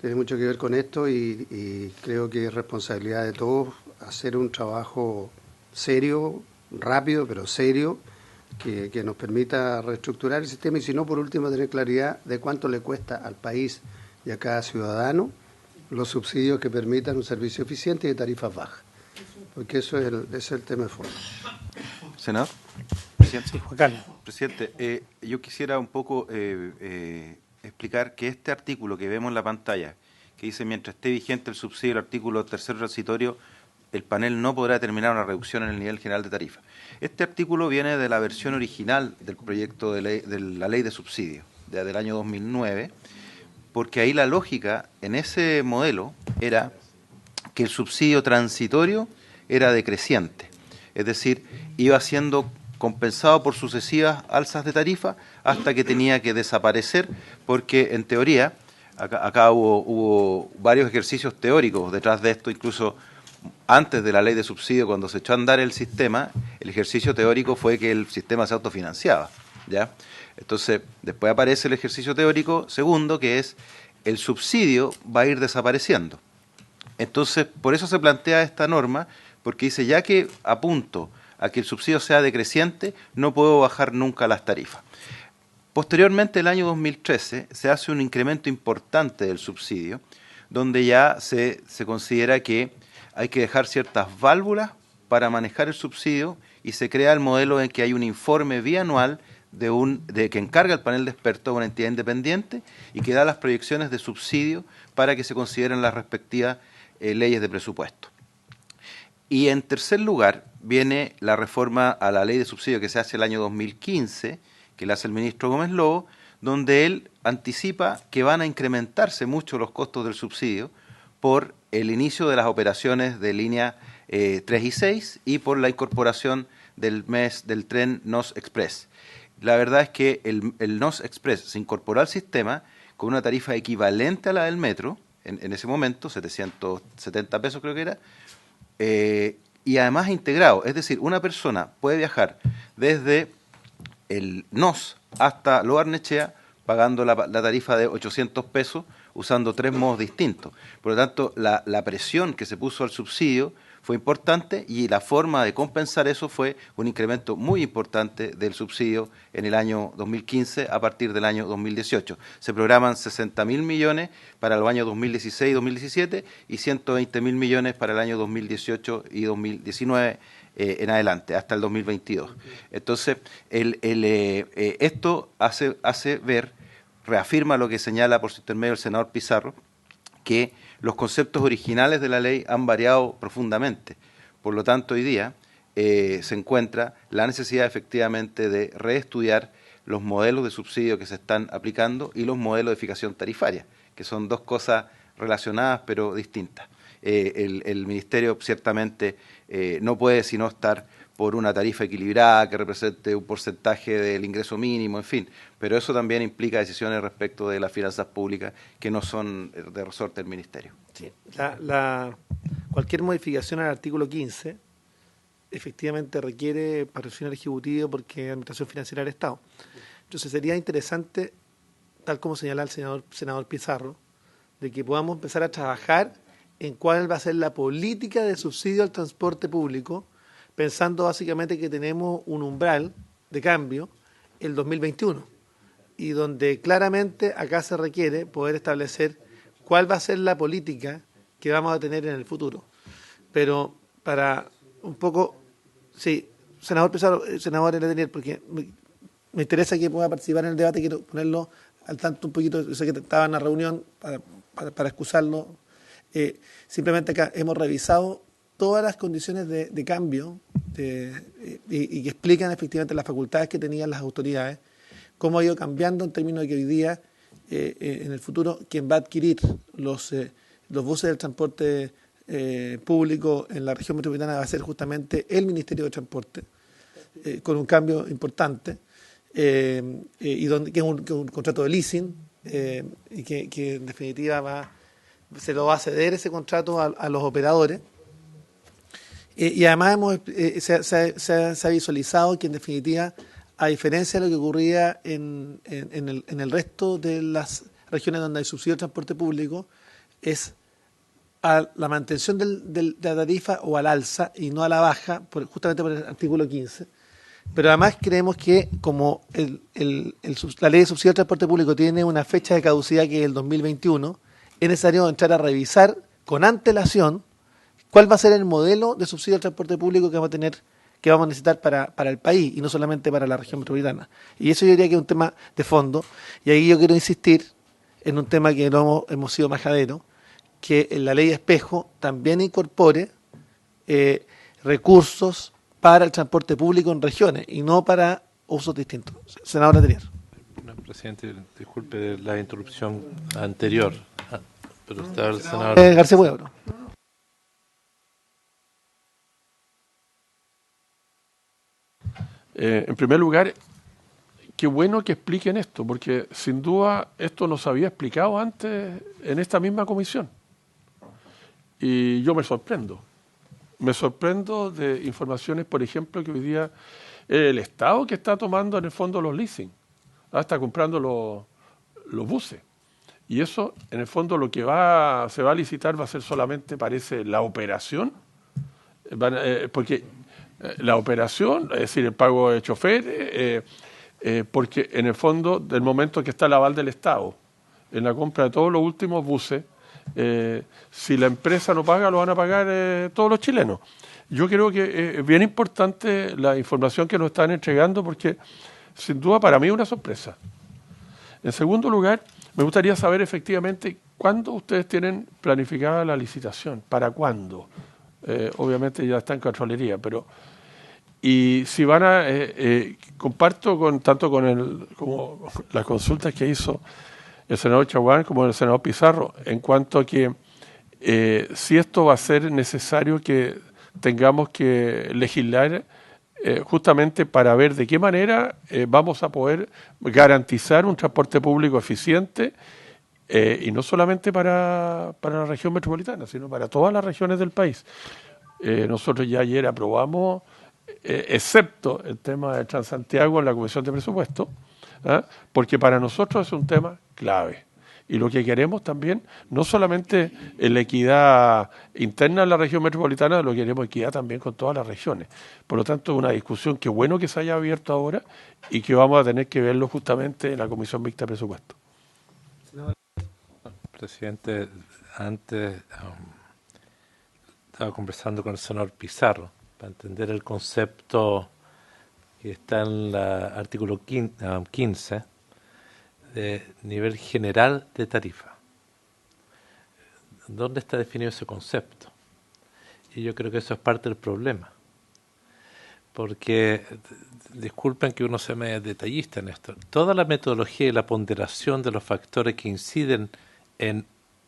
Tiene mucho que ver con esto y creo que es responsabilidad de todos hacer un trabajo serio, rápido, pero serio, que nos permita reestructurar el sistema y si no, por último, tener claridad de cuánto le cuesta al país y a cada ciudadano los subsidios que permitan un servicio eficiente y de tarifas bajas. Porque ese es el tema de fondo. Senador. Presidente. Sí, Juan Carlos. Presidente, yo quisiera un poco explicar que este artículo que vemos en la pantalla, que dice mientras esté vigente el subsidio, el artículo tercero transitorio, el panel no podrá determinar una reducción en el nivel general de tarifa. Este artículo viene de la versión original del proyecto de la ley de subsidio, del año 2009, porque ahí la lógica en ese modelo era que el subsidio transitorio era decreciente, es decir, iba siendo compensado por sucesivas alzas de tarifa hasta que tenía que desaparecer, porque en teoría, acá hubo varios ejercicios teóricos detrás de esto, incluso antes de la ley de subsidio, cuando se echó a andar el sistema, el ejercicio teórico fue que el sistema se autofinanciaba, ¿ya? Entonces, después aparece el ejercicio teórico segundo, que es el subsidio va a ir desapareciendo. Entonces, por eso se plantea esta norma, porque dice, ya que apunto a que el subsidio sea decreciente, no puedo bajar nunca las tarifas. Posteriormente, el año 2013, se hace un incremento importante del subsidio, donde ya se considera que hay que dejar ciertas válvulas para manejar el subsidio y se crea el modelo en que hay un informe bianual de que encarga el panel de expertos a una entidad independiente y que da las proyecciones de subsidio para que se consideren las respectivas leyes de presupuesto. Y en tercer lugar viene la reforma a la ley de subsidio que se hace el año 2015, que la hace el ministro Gómez Lobo, donde él anticipa que van a incrementarse mucho los costos del subsidio por el inicio de las operaciones de línea 3 y 6 y por la incorporación del tren NOS Express. La verdad es que el NOS Express se incorporó al sistema con una tarifa equivalente a la del metro, en ese momento, 770 pesos creo que era, y además integrado, es decir, una persona puede viajar desde el NOS hasta Lo Barnechea pagando la tarifa de 800 pesos usando 3 modos distintos. Por lo tanto, la presión que se puso al subsidio fue importante y la forma de compensar eso fue un incremento muy importante del subsidio en el año 2015 a partir del año 2018. Se programan 60.000 millones para los años 2016 y 2017 y 120.000 millones para el año 2018 y 2019 en adelante, hasta el 2022. Entonces, esto hace ver, reafirma lo que señala por su intermedio el senador Pizarro, que los conceptos originales de la ley han variado profundamente. Por lo tanto, hoy día se encuentra la necesidad efectivamente de reestudiar los modelos de subsidio que se están aplicando y los modelos de fijación tarifaria, que son dos cosas relacionadas pero distintas. El Ministerio ciertamente no puede sino estar por una tarifa equilibrada que represente un porcentaje del ingreso mínimo, en fin, pero eso también implica decisiones respecto de las finanzas públicas que no son de resorte del Ministerio. Sí. Cualquier modificación al artículo 15 efectivamente requiere patrocinio ejecutivo porque es Administración Financiera del Estado. Entonces sería interesante, tal como señala el senador Pizarro, de que podamos empezar a trabajar en cuál va a ser la política de subsidio al transporte público, pensando básicamente que tenemos un umbral de cambio el 2021 y donde claramente acá se requiere poder establecer cuál va a ser la política que vamos a tener en el futuro. Pero para un poco, sí, senador Pizarro, senador Letelier, porque me interesa que pueda participar en el debate, quiero ponerlo al tanto un poquito, yo sé que estaba en la reunión para excusarlo. Simplemente acá hemos revisado todas las condiciones de cambio y que explican efectivamente las facultades que tenían las autoridades, cómo ha ido cambiando en términos de que hoy día, en el futuro, quien va a adquirir los buses del transporte público en la región metropolitana va a ser justamente el Ministerio de Transporte, con un cambio importante. y que es un contrato de leasing, y que en definitiva se lo va a ceder ese contrato a los operadores. Y además se ha visualizado que en definitiva, a diferencia de lo que ocurría en el resto de las regiones donde hay subsidio de transporte público, es a la mantención de la tarifa o al alza y no a la baja, justamente por el artículo 15. Pero además creemos que como la ley de subsidio de transporte público tiene una fecha de caducidad que es el 2021, es necesario entrar a revisar con antelación cuál va a ser el modelo de subsidio de transporte público que vamos a necesitar para el país y no solamente para la región metropolitana. Y eso yo diría que es un tema de fondo. Y ahí yo quiero insistir en un tema que hemos sido majaderos, que la ley de espejo también incorpore recursos para el transporte público en regiones y no para usos distintos. Senador Letelier. No, presidente, disculpe la interrupción anterior, pero está el senador García Pueblo. En primer lugar, qué bueno que expliquen esto, porque sin duda esto nos había explicado antes en esta misma comisión. Y yo me sorprendo. Me sorprendo de informaciones, por ejemplo, que hoy día el Estado que está tomando en el fondo los leasing, está comprando los buses. Y eso, en el fondo, lo que se va a licitar va a ser solamente, parece, la operación, porque la operación, es decir, el pago de choferes, porque en el fondo, del momento que está el aval del Estado, en la compra de todos los últimos buses, si la empresa no paga, lo van a pagar todos los chilenos. Yo creo que es bien importante la información que nos están entregando porque, sin duda, para mí es una sorpresa. En segundo lugar, me gustaría saber efectivamente cuándo ustedes tienen planificada la licitación, para cuándo. Obviamente ya está en Contraloría, pero y si van a comparto tanto como las consultas que hizo el senador Chaguán como el senador Pizarro en cuanto a que si esto va a ser necesario que tengamos que legislar justamente para ver de qué manera vamos a poder garantizar un transporte público eficiente y no solamente para la región metropolitana, sino para todas las regiones del país. Nosotros ya ayer aprobamos, excepto el tema de Transantiago en la Comisión de Presupuesto, porque para nosotros es un tema clave. Y lo que queremos también, no solamente en la equidad interna de la región metropolitana, lo que queremos equidad también con todas las regiones. Por lo tanto, es una discusión que bueno que se haya abierto ahora y que vamos a tener que verlo justamente en la Comisión Mixta de Presupuesto. Presidente, antes estaba conversando con el senador Pizarro para entender el concepto que está en el artículo 15 de nivel general de tarifa. ¿Dónde está definido ese concepto? Y yo creo que eso es parte del problema. Porque, disculpen que uno sea medio detallista en esto, toda la metodología y la ponderación de los factores que inciden en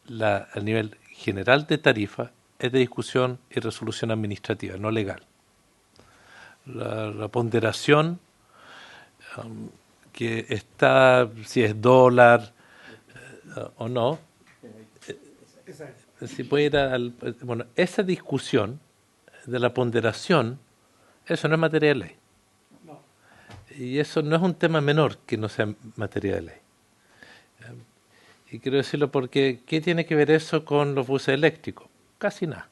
el nivel general de tarifa es de discusión y resolución administrativa, no legal. La ponderación que está, si es dólar o no, si puede ir bueno, esa discusión de la ponderación, eso no es materia de ley. Y eso no es un tema menor que no sea materia de ley. Y quiero decirlo porque, ¿qué tiene que ver eso con los buses eléctricos? Casi nada.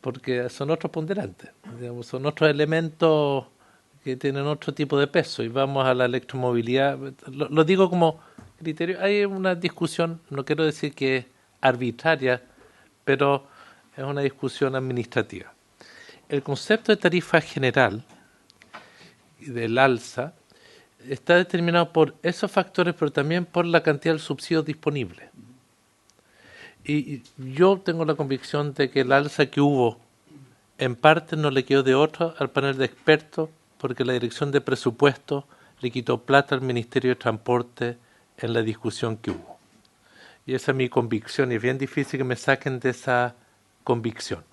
Porque son otros ponderantes, digamos, son otros elementos que tienen otro tipo de peso. Y vamos a la electromovilidad, lo digo como criterio. Hay una discusión, no quiero decir que es arbitraria, pero es una discusión administrativa. El concepto de tarifa general del alza está determinado por esos factores, pero también por la cantidad de subsidios disponibles. Y yo tengo la convicción de que el alza que hubo, en parte no le quedó de otra al panel de expertos, porque la Dirección de Presupuestos le quitó plata al Ministerio de Transporte en la discusión que hubo. Y esa es mi convicción, y es bien difícil que me saquen de esa convicción,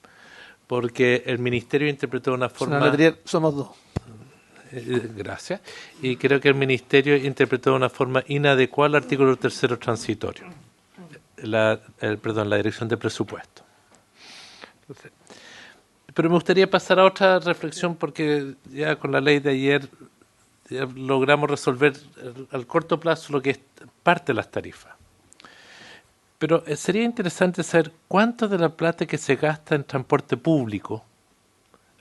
porque el Ministerio interpretó de una forma... Letelier, somos dos. Gracias. Y creo que el Ministerio interpretó de una forma inadecuada el artículo 3º transitorio. La Dirección de Presupuesto. Entonces, pero me gustaría pasar a otra reflexión porque ya con la ley de ayer ya logramos resolver al corto plazo lo que es parte de las tarifas. Pero sería interesante saber cuánto de la plata que se gasta en transporte público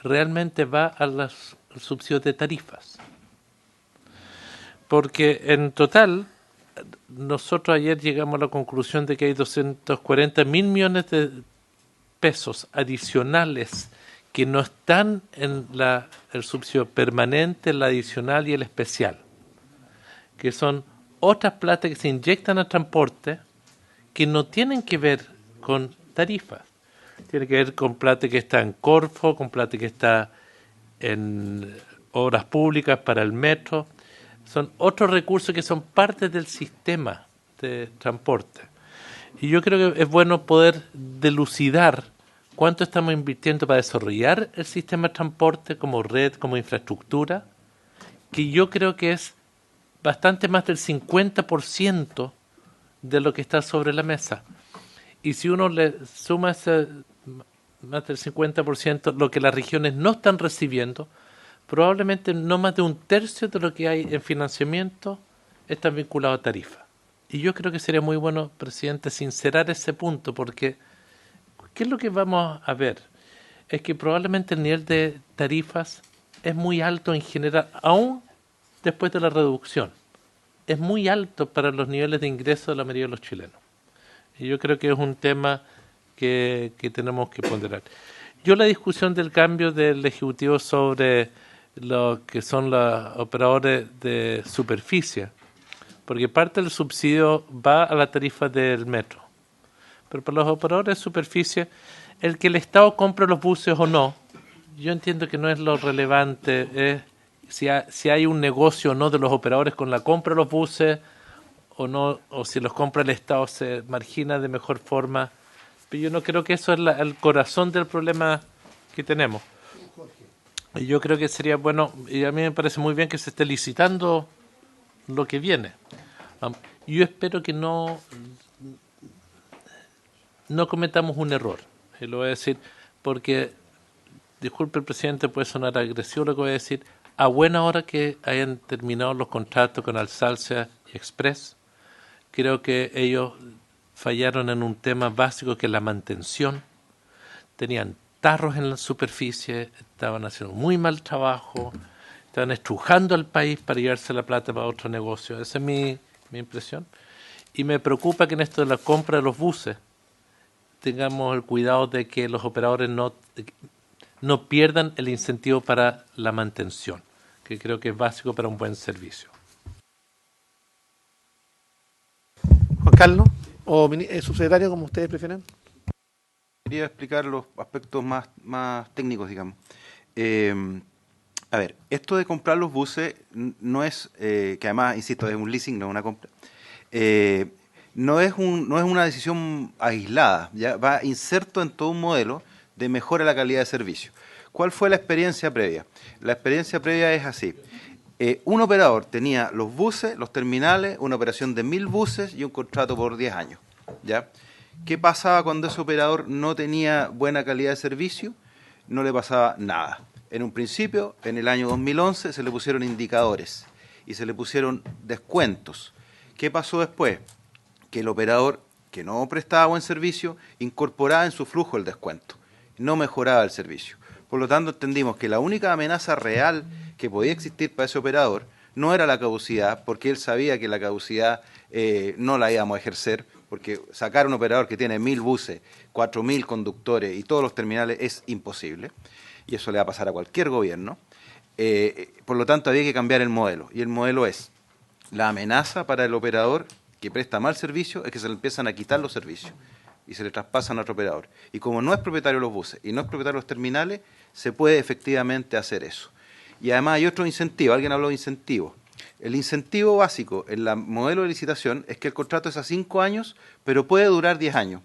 realmente va al subsidio de tarifas. Porque en total, nosotros ayer llegamos a la conclusión de que hay 240.000 millones de pesos adicionales que no están en el subsidio permanente, el adicional y el especial, que son otras plata que se inyectan al transporte que no tienen que ver con tarifas. Tiene que ver con plata que está en Corfo, con plata que está en obras públicas para el metro. Son otros recursos que son parte del sistema de transporte. Y yo creo que es bueno poder dilucidar cuánto estamos invirtiendo para desarrollar el sistema de transporte como red, como infraestructura, que yo creo que es bastante más del 50% de lo que está sobre la mesa. Y si uno le suma ese más del 50%, lo que las regiones no están recibiendo, probablemente no más de un tercio de lo que hay en financiamiento está vinculado a tarifas. Y yo creo que sería muy bueno, presidente, sincerar ese punto, porque ¿qué es lo que vamos a ver? Es que probablemente el nivel de tarifas es muy alto en general, aún después de la reducción. Es muy alto para los niveles de ingreso de la mayoría de los chilenos. Y yo creo que es un tema que tenemos que ponderar. Yo la discusión del cambio del Ejecutivo sobre lo que son los operadores de superficie, porque parte del subsidio va a la tarifa del metro, pero para los operadores de superficie, el que el Estado compre los buses o no, yo entiendo que no es lo relevante, es si hay un negocio o no de los operadores con la compra de los buses o no, o si los compra el Estado se margina de mejor forma. Pero yo no creo que eso es el corazón del problema que tenemos. Y yo creo que sería bueno, y a mí me parece muy bien que se esté licitando lo que viene. Yo espero que no cometamos un error, y lo voy a decir porque, disculpe el presidente, puede sonar agresivo lo que voy a decir, a buena hora que hayan terminado los contratos con Alsalcia y Express, creo que ellos fallaron en un tema básico que es la mantención. Tenían tarros en la superficie, estaban haciendo muy mal trabajo, estaban estrujando al país para llevarse la plata para otro negocio. Esa es mi impresión. Y me preocupa que en esto de la compra de los buses tengamos el cuidado de que los operadores no pierdan el incentivo para la mantención, que creo que es básico para un buen servicio. Juan Carlos, o subsecretario, como ustedes prefieran. Quería explicar los aspectos más técnicos, digamos. A ver, esto de comprar los buses no es, que además, insisto, es un leasing, no es una compra, no es una decisión aislada, ya va inserto en todo un modelo de mejora de la calidad de servicio. ¿Cuál fue la experiencia previa? La experiencia previa es así. Un operador tenía los buses, los terminales, una operación de 1.000 buses y un contrato por 10 años, ¿ya? ¿Qué pasaba cuando ese operador no tenía buena calidad de servicio? No le pasaba nada. En un principio, en el año 2011, se le pusieron indicadores y se le pusieron descuentos. ¿Qué pasó después? Que el operador que no prestaba buen servicio incorporaba en su flujo el descuento, no mejoraba el servicio. Por lo tanto, entendimos que la única amenaza real que podía existir para ese operador no era la caducidad, porque él sabía que la caducidad no la íbamos a ejercer, porque sacar un operador que tiene 1.000 buses, 4.000 conductores y todos los terminales es imposible, y eso le va a pasar a cualquier gobierno. Por lo tanto, había que cambiar el modelo, y el modelo es la amenaza para el operador que presta mal servicio, es que se le empiezan a quitar los servicios y se le traspasan a otro operador. Y como no es propietario de los buses y no es propietario de los terminales, se puede efectivamente hacer eso. Y además hay otro incentivo, alguien habló de incentivos. El incentivo básico en el modelo de licitación es que el contrato es a 5 años, pero puede durar 10 años,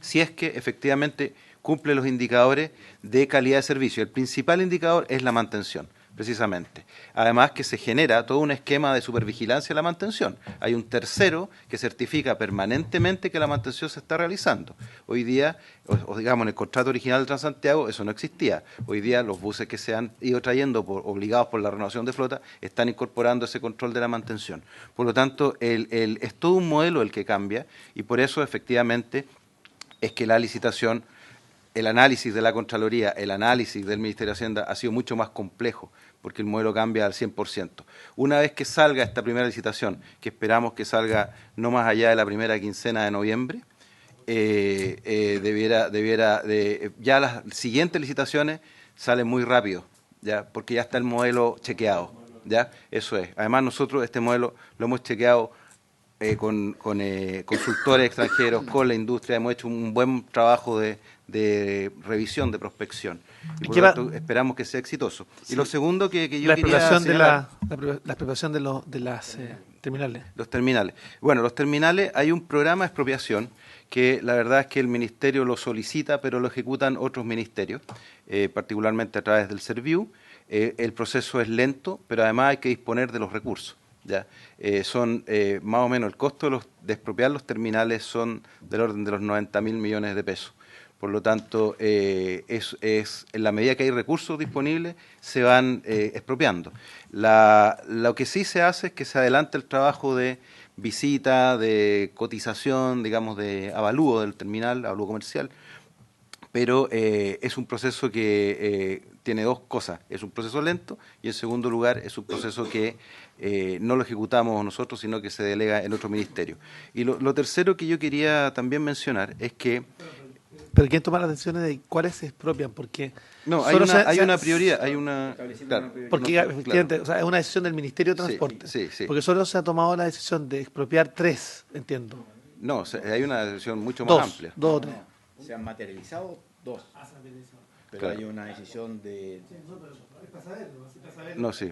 si es que efectivamente cumple los indicadores de calidad de servicio. El principal indicador es la mantención. precisamente. Además que se genera todo un esquema de supervigilancia de la mantención. Hay un tercero que certifica permanentemente que la mantención se está realizando. Hoy día, o digamos en el contrato original de Transantiago, eso no existía. Hoy día los buses que se han ido trayendo obligados por la renovación de flota están incorporando ese control de la mantención. Por lo tanto, es todo un modelo el que cambia y por eso efectivamente es que la licitación, el análisis de la Contraloría, el análisis del Ministerio de Hacienda ha sido mucho más complejo, porque el modelo cambia al 100%. Una vez que salga esta primera licitación, que esperamos que salga no más allá de la primera quincena de noviembre, ya las siguientes licitaciones salen muy rápido, ya, porque ya está el modelo chequeado, ya, eso es. Además nosotros este modelo lo hemos chequeado con consultores extranjeros, con la industria, hemos hecho un buen trabajo de revisión, de prospección. Y por lo tanto esperamos que sea exitoso. Sí. Y lo segundo que yo la quería explotación señalar, la explotación de las terminales. Los terminales. Bueno, los terminales, hay un programa de expropiación que la verdad es que el Ministerio lo solicita, pero lo ejecutan otros ministerios, particularmente a través del Serviu. El proceso es lento, pero además hay que disponer de los recursos. Ya, son más o menos el costo de expropiar los terminales son del orden de los 90.000 millones de pesos. Por lo tanto, en la medida que hay recursos disponibles, se van expropiando. Lo que sí se hace es que se adelanta el trabajo de visita, de cotización, digamos, de avalúo del terminal, avalúo comercial, pero es un proceso que tiene dos cosas. Es un proceso lento y, en segundo lugar, es un proceso que no lo ejecutamos nosotros, sino que se delega en otro ministerio. Y lo tercero que yo quería también mencionar es que... ¿Pero quién toma las decisiones de cuáles se expropian? Porque no, hay una prioridad, hay una... Claro, porque efectivamente, o sea, es una decisión del Ministerio de Transporte. Sí, sí. Porque solo se ha tomado la decisión de expropiar 3, entiendo. No, hay una decisión mucho más amplia. 2 o 3. Se han materializado 2. Pero claro, hay una decisión de... No, sí.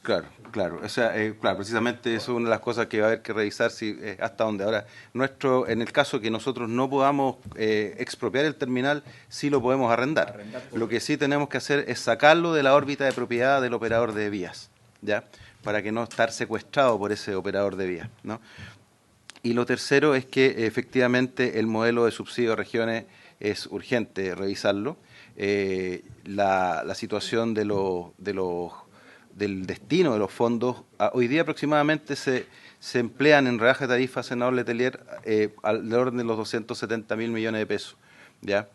Claro. O sea, claro, precisamente eso es una de las cosas que va a haber que revisar si hasta dónde. Ahora, en el caso que nosotros no podamos expropiar el terminal, sí lo podemos arrendar. Lo que sí tenemos que hacer es sacarlo de la órbita de propiedad del operador de vías, ¿ya? Para que no estar secuestrado por ese operador de vías, ¿no? Y lo tercero es que efectivamente el modelo de subsidio de regiones es urgente revisarlo. La situación del destino de los fondos, hoy día aproximadamente se emplean en rebaja de tarifas, senador Letelier, al orden de los 270.000 millones de pesos, ¿ya?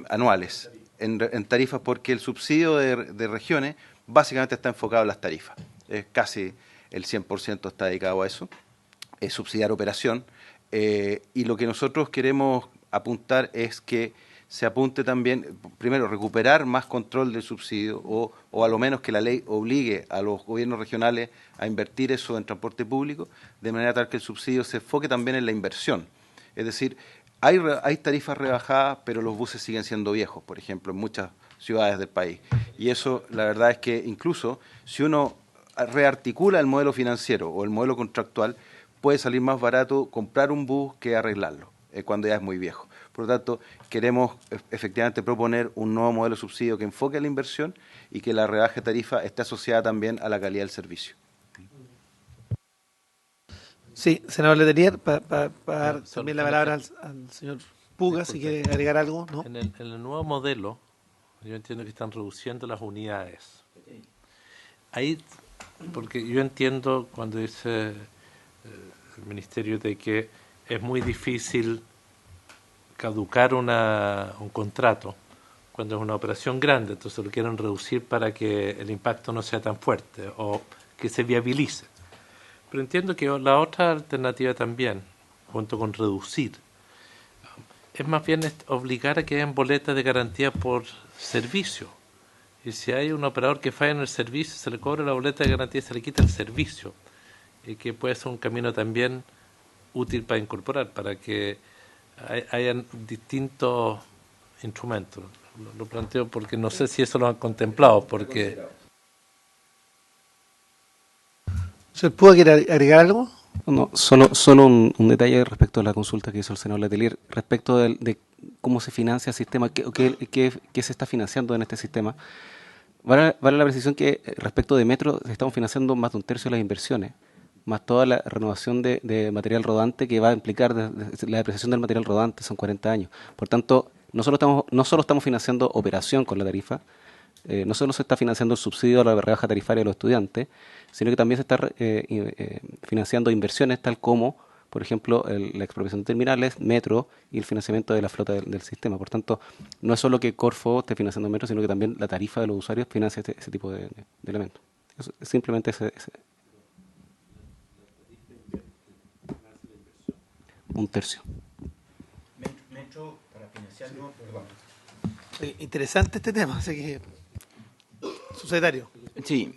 Anuales, en tarifas, porque el subsidio de regiones básicamente está enfocado en las tarifas. Casi el 100% está dedicado a eso. Es subsidiar operación, y lo que nosotros queremos apuntar es que se apunte también, primero, recuperar más control del subsidio o a lo menos que la ley obligue a los gobiernos regionales a invertir eso en transporte público, de manera tal que el subsidio se enfoque también en la inversión. Es decir, hay tarifas rebajadas, pero los buses siguen siendo viejos, por ejemplo, en muchas ciudades del país. Y eso, la verdad es que incluso si uno rearticula el modelo financiero o el modelo contractual, puede salir más barato comprar un bus que arreglarlo, cuando ya es muy viejo. Por lo tanto, queremos efectivamente proponer un nuevo modelo de subsidio que enfoque a la inversión y que la rebaja de tarifa esté asociada también a la calidad del servicio. Sí, senador Letelier, para dar también la palabra al señor Puga, si quiere agregar algo, ¿no? En el nuevo modelo, yo entiendo que están reduciendo las unidades. Ahí, porque yo entiendo cuando dice el Ministerio de que es muy difícil caducar un contrato cuando es una operación grande, entonces lo quieren reducir para que el impacto no sea tan fuerte o que se viabilice. Pero entiendo que la otra alternativa también, junto con reducir, es más bien obligar a que hayan boletas de garantía por servicio. Y si hay un operador que falla en el servicio, se le cobra la boleta de garantía y se le quita el servicio. Y que puede ser un camino también útil para incorporar, para que hayan distintos instrumentos. Lo planteo porque no sé si eso lo han contemplado, porque... ¿Se puede agregar algo? No, solo un detalle respecto a la consulta que hizo el senador Letelier, respecto de cómo se financia el sistema, qué se está financiando en este sistema. Vale la precisión que respecto de Metro estamos financiando más de un tercio de las inversiones, más toda la renovación de material rodante que va a implicar la depreciación del material rodante, son 40 años. Por tanto, no solo estamos financiando operación con la tarifa, no solo se está financiando el subsidio a la rebaja tarifaria de los estudiantes, sino que también se está financiando inversiones tal como, por ejemplo, la expropiación de terminales, Metro y el financiamiento de la flota del sistema. Por tanto, no es solo que Corfo esté financiando Metro, sino que también la tarifa de los usuarios financia ese tipo de elementos. Simplemente un tercio. Metro para financiar nuevos programas. Interesante este tema, así que, subsecretario. Sí,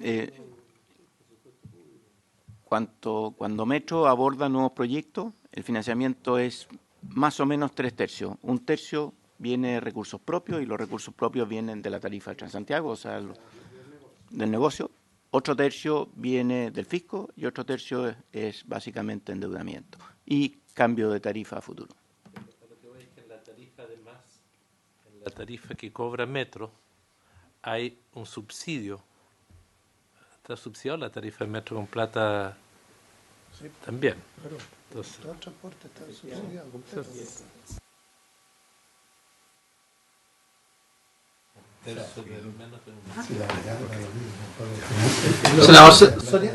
cuando Metro aborda nuevos proyectos, el financiamiento es más o menos 3/3. Un tercio viene de recursos propios y los recursos propios vienen de la tarifa de Transantiago, o sea, del negocio. Otro tercio viene del fisco y otro tercio es básicamente endeudamiento y cambio de tarifa a futuro. La tarifa que cobra Metro, hay un subsidio. Está subsidiada la tarifa de Metro con plata también. Claro. Entonces, Todo el transporte está subsidiado completo. Senador Soria.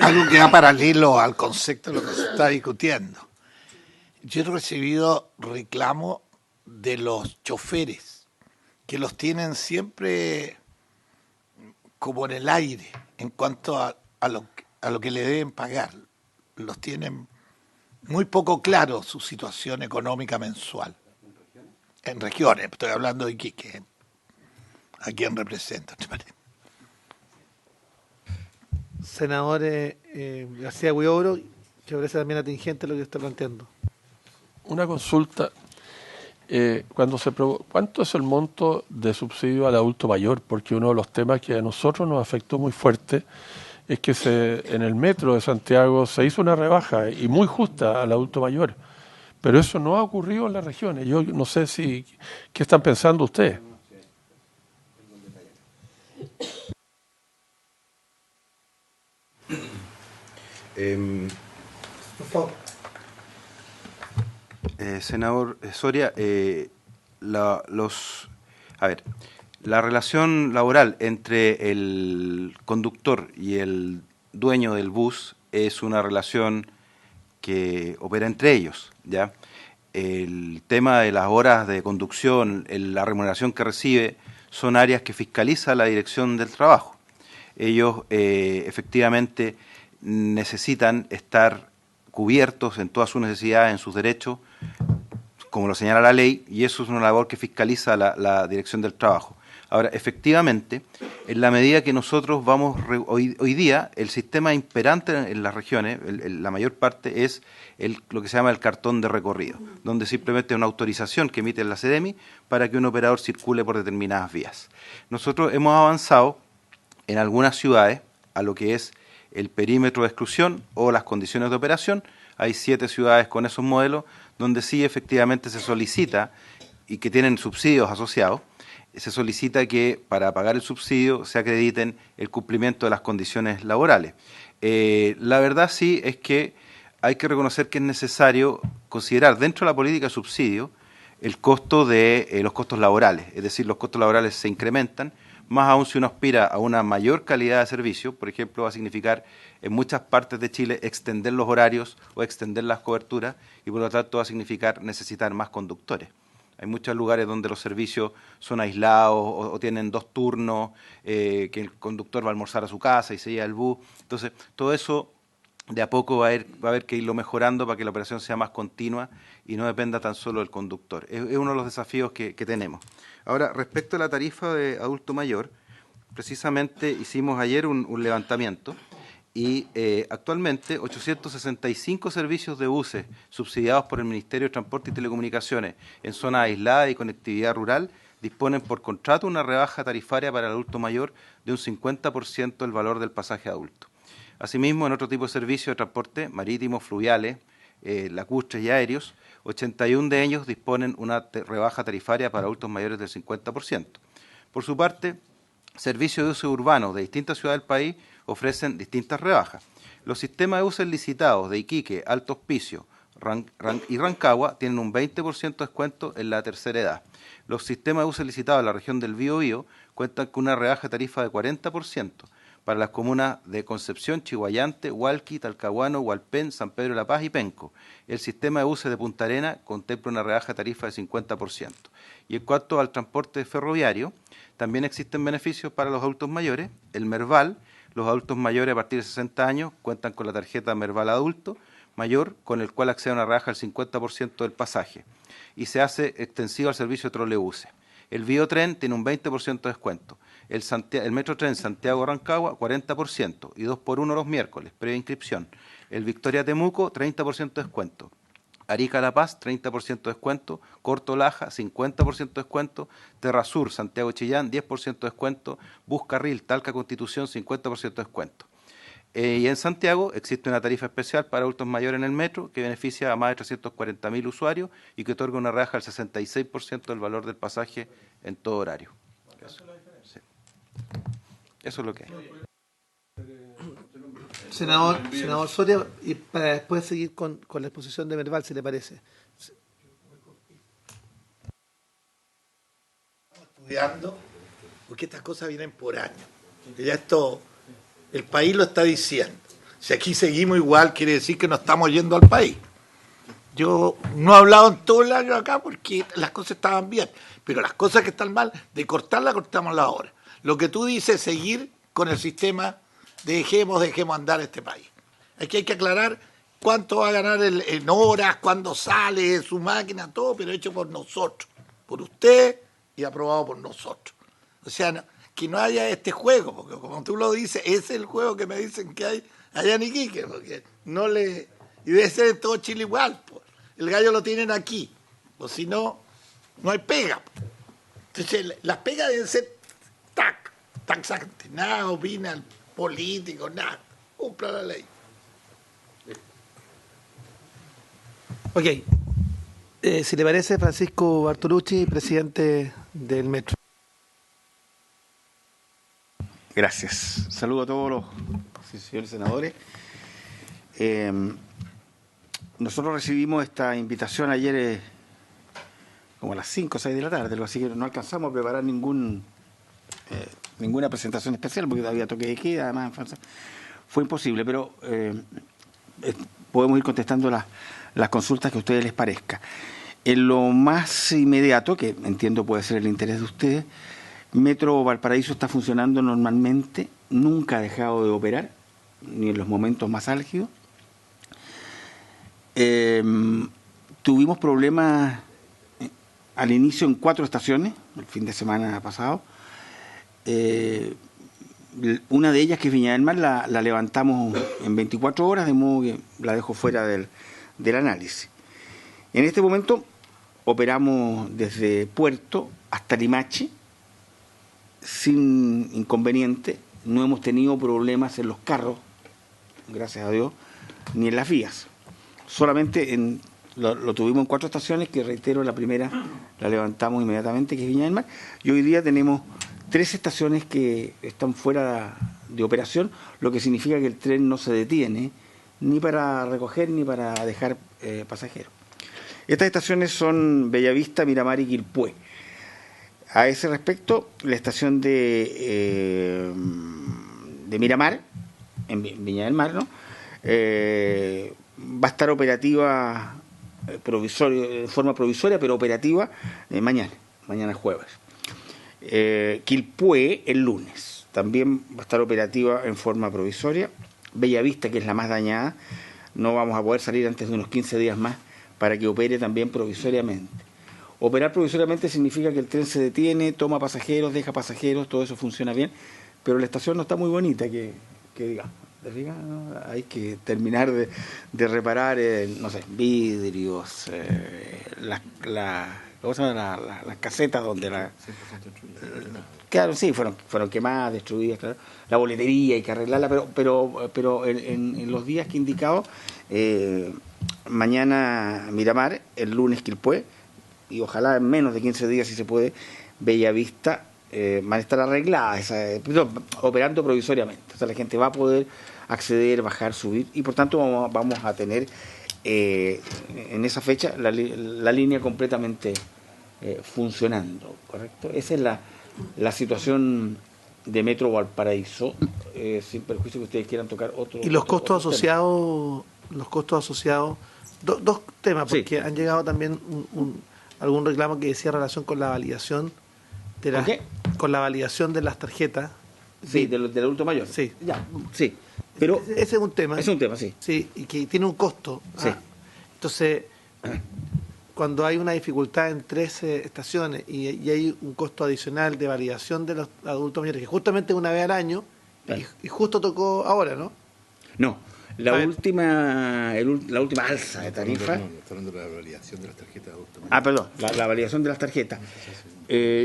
Algo que va paralelo al concepto de lo que se está discutiendo. Yo he recibido reclamos de los choferes, que los tienen siempre como en el aire en cuanto a lo que le deben pagar. Los tienen muy poco claro su situación económica mensual. En regiones, estoy hablando de Iquique, a quien represento. Senador García Huidobro, que parece también atingente lo que está planteando. Una consulta. ¿Cuánto es el monto de subsidio al adulto mayor? Porque uno de los temas que a nosotros nos afectó muy fuerte es que en el metro de Santiago se hizo una rebaja y muy justa al adulto mayor, pero eso no ha ocurrido en las regiones. Yo no sé qué están pensando ustedes. Por favor. Senador Soria, la relación laboral entre el conductor y el dueño del bus es una relación que opera entre ellos, ¿ya? El tema de las horas de conducción, la remuneración que recibe, son áreas que fiscaliza la Dirección del Trabajo. Ellos efectivamente necesitan estar cubiertos en todas sus necesidades, en sus derechos, como lo señala la ley, y eso es una labor que fiscaliza la Dirección del Trabajo. Ahora, efectivamente, en la medida que nosotros vamos, hoy día, el sistema imperante en las regiones, la mayor parte es lo que se llama el cartón de recorrido, donde simplemente es una autorización que emite la SEDEMI para que un operador circule por determinadas vías. Nosotros hemos avanzado en algunas ciudades a lo que es el perímetro de exclusión o las condiciones de operación. Hay 7 ciudades con esos modelos donde sí efectivamente se solicita, y que tienen subsidios asociados, se solicita que para pagar el subsidio se acrediten el cumplimiento de las condiciones laborales. La verdad sí es que hay que reconocer que es necesario considerar dentro de la política de subsidio el costo de los costos laborales, es decir, los costos laborales se incrementan, más aún si uno aspira a una mayor calidad de servicio. Por ejemplo, va a significar en muchas partes de Chile extender los horarios o extender las coberturas, y por lo tanto va a significar necesitar más conductores. Hay muchos lugares donde los servicios son aislados o tienen 2 turnos, que el conductor va a almorzar a su casa y se lleva el bus. Entonces, todo eso de a poco va a haber que irlo mejorando para que la operación sea más continua y no dependa tan solo del conductor. Es uno de los desafíos que tenemos. Ahora, respecto a la tarifa de adulto mayor, precisamente hicimos ayer un levantamiento y actualmente 865 servicios de buses subsidiados por el Ministerio de Transporte y Telecomunicaciones en zonas aisladas y conectividad rural disponen por contrato una rebaja tarifaria para el adulto mayor de un 50% del valor del pasaje adulto. Asimismo, en otro tipo de servicios de transporte marítimos, fluviales, lacustres y aéreos, 81 de ellos disponen una rebaja tarifaria para adultos mayores del 50%. Por su parte, servicios de uso urbano de distintas ciudades del país ofrecen distintas rebajas. Los sistemas de buses licitados de Iquique, Alto Hospicio y Rancagua tienen un 20% de descuento en la tercera edad. Los sistemas de buses licitados de la región del Biobío cuentan con una rebaja de tarifa de 40% para las comunas de Concepción, Chiguayante, Hualqui, Talcahuano, Hualpén, San Pedro de la Paz y Penco. El sistema de buses de Punta Arenas contempla una rebaja de tarifa de 50%. Y en cuanto al transporte ferroviario, también existen beneficios para los adultos mayores. El Merval, los adultos mayores a partir de 60 años cuentan con la tarjeta Merval Adulto Mayor, con el cual accede a una rebaja del 50% del pasaje. Y se hace extensivo al servicio de trolebuses. El Biotren tiene un 20% de descuento. El Metrotren Santiago-Rancagua, 40%, y 2x1 los miércoles, previa inscripción. El Victoria-Temuco, 30% de descuento. Arica-La Paz, 30% de descuento. Corto-Laja, 50% de descuento. Terrasur, Santiago-Chillán, 10% de descuento. Buscarril, Talca-Constitución, 50% de descuento. Y en Santiago existe una tarifa especial para adultos mayores en el metro que beneficia a más de 340.000 usuarios y que otorga una rebaja del 66% del valor del pasaje en todo horario. Sí. Eso es lo que hay. Senador Soria, y para después seguir con la exposición de Merval, si le parece. Estamos estudiando porque estas cosas vienen por años. Ya esto, el país lo está diciendo. Si aquí seguimos igual, quiere decir que no estamos yendo al país. Yo no he hablado en todo el año acá porque las cosas estaban bien, pero las cosas que están mal, de cortarlas, cortamos ahora. Lo que tú dices, seguir con el sistema, dejemos andar este país. Aquí hay que aclarar cuánto va a ganar en horas, cuándo sale su máquina, todo, pero hecho por nosotros, por usted y aprobado por nosotros. O sea, que no haya este juego, porque como tú lo dices, ese es el juego que me dicen que hay allá en Iquique, porque no le... Y debe ser en todo Chile igual, pues. El gallo lo tienen aquí, o si no, no hay pega. Entonces, las pegas deben ser taxantes, nada opina el político, nada, cumpla la ley. Ok. Si le parece, Francisco Bartolucci, presidente del Metro. Gracias. Saludo a todos los señores senadores. Nosotros recibimos esta invitación ayer como a las 5 o 6 de la tarde, así que no alcanzamos a preparar ninguna presentación especial porque había toque de queda, además fue imposible, pero podemos ir contestando las consultas que a ustedes les parezca. En lo más inmediato, que entiendo puede ser el interés de ustedes, Metro Valparaíso está funcionando normalmente, nunca ha dejado de operar, ni en los momentos más álgidos. Tuvimos problemas al inicio en 4 estaciones, el fin de semana pasado. Una de ellas, que es Viña del Mar, la levantamos en 24 horas, de modo que la dejo fuera del análisis. En este momento operamos desde Puerto hasta Limache sin inconveniente. No hemos tenido problemas en los carros, gracias a Dios, ni en las vías. Solamente lo tuvimos en 4 estaciones, que reitero, la primera la levantamos inmediatamente, que es Viña del Mar, y hoy día tenemos 3 estaciones que están fuera de operación, lo que significa que el tren no se detiene ni para recoger ni para dejar pasajeros. Estas estaciones son Bellavista, Miramar y Quilpué. A ese respecto, la estación de Miramar, en Viña del Mar, ¿no? Va a estar operativa de forma provisoria, pero operativa mañana jueves. Quilpué el lunes, también va a estar operativa en forma provisoria. Bellavista, que es la más dañada, no vamos a poder salir antes de unos 15 días más para que opere también provisoriamente. Operar provisoriamente significa que el tren se detiene, toma pasajeros, deja pasajeros, todo eso funciona bien, pero la estación no está muy bonita, que digamos. ¿No? Hay que terminar de reparar, no sé, vidrios, las casetas donde Claro, sí, fueron quemadas, destruidas, claro. La boletería hay que arreglarla, pero en los días que he indicado, mañana Miramar, el lunes Quilpué, y ojalá en menos de 15 días, si se puede, Bellavista, van a estar arregladas, operando provisoriamente. O sea, la gente va a poder acceder, bajar, subir, y por tanto vamos a tener en esa fecha la línea completamente funcionando, ¿correcto? Esa es la situación de Metro Valparaíso, sin perjuicio que ustedes quieran tocar otro. Y los costos asociados, dos temas, porque Sí. han llegado también algún reclamo que decía relación con la validación de ¿Con qué? con la validación de las tarjetas. Sí, del adulto mayor. Sí. Ya, sí. Pero Ese es un tema. es un tema, sí. Sí, y que tiene un costo. Sí. Entonces, cuando hay una dificultad en 13 estaciones y hay un costo adicional de validación de los adultos mayores, que justamente una vez al año, Claro. y justo tocó ahora, ¿no? No, A la ver. última alza de tarifa. Está hablando de la validación de las tarjetas de adulto mayor. Ah, perdón, la validación de las tarjetas.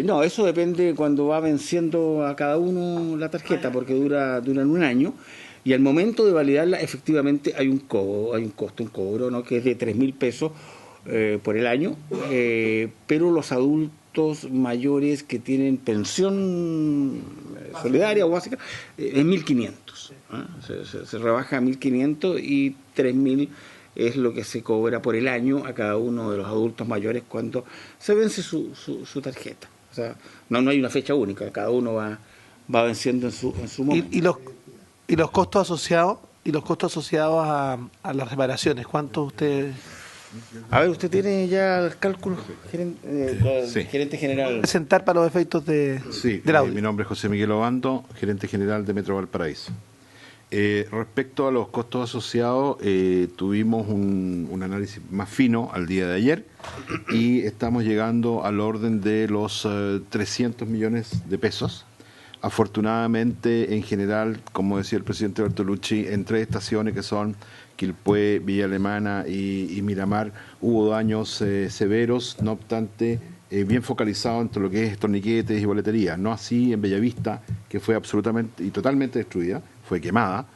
No, eso depende cuando va venciendo a cada uno la tarjeta, porque duran un año. Y al momento de validarla, efectivamente hay un cobro, ¿no? Que es de 3.000 pesos por el año, pero los adultos mayores que tienen pensión solidaria o básica es 1.500. ¿Ah? Se rebaja a 1.500 y 3.000 es lo que se cobra por el año a cada uno de los adultos mayores cuando se vence su tarjeta. O sea, no hay una fecha única, cada uno va venciendo en su momento. Y los costos asociados a las reparaciones, ¿cuántos ustedes A ver, usted tiene ya el cálculo, Sí. gerente general. presentar para los efectos Sí, del audio? mi nombre es José Miguel Obando, gerente general de Metro Valparaíso. Respecto a los costos asociados, tuvimos un análisis más fino al día de ayer y estamos llegando al orden de los 300 millones de pesos. Afortunadamente, en general, como decía el presidente Bertolucci, en 3 estaciones que son Quilpué, Villa Alemana y Miramar, hubo daños severos, no obstante, bien focalizado entre lo que es torniquetes y boletería. No así en Bellavista, que fue absolutamente y totalmente destruida, fue quemada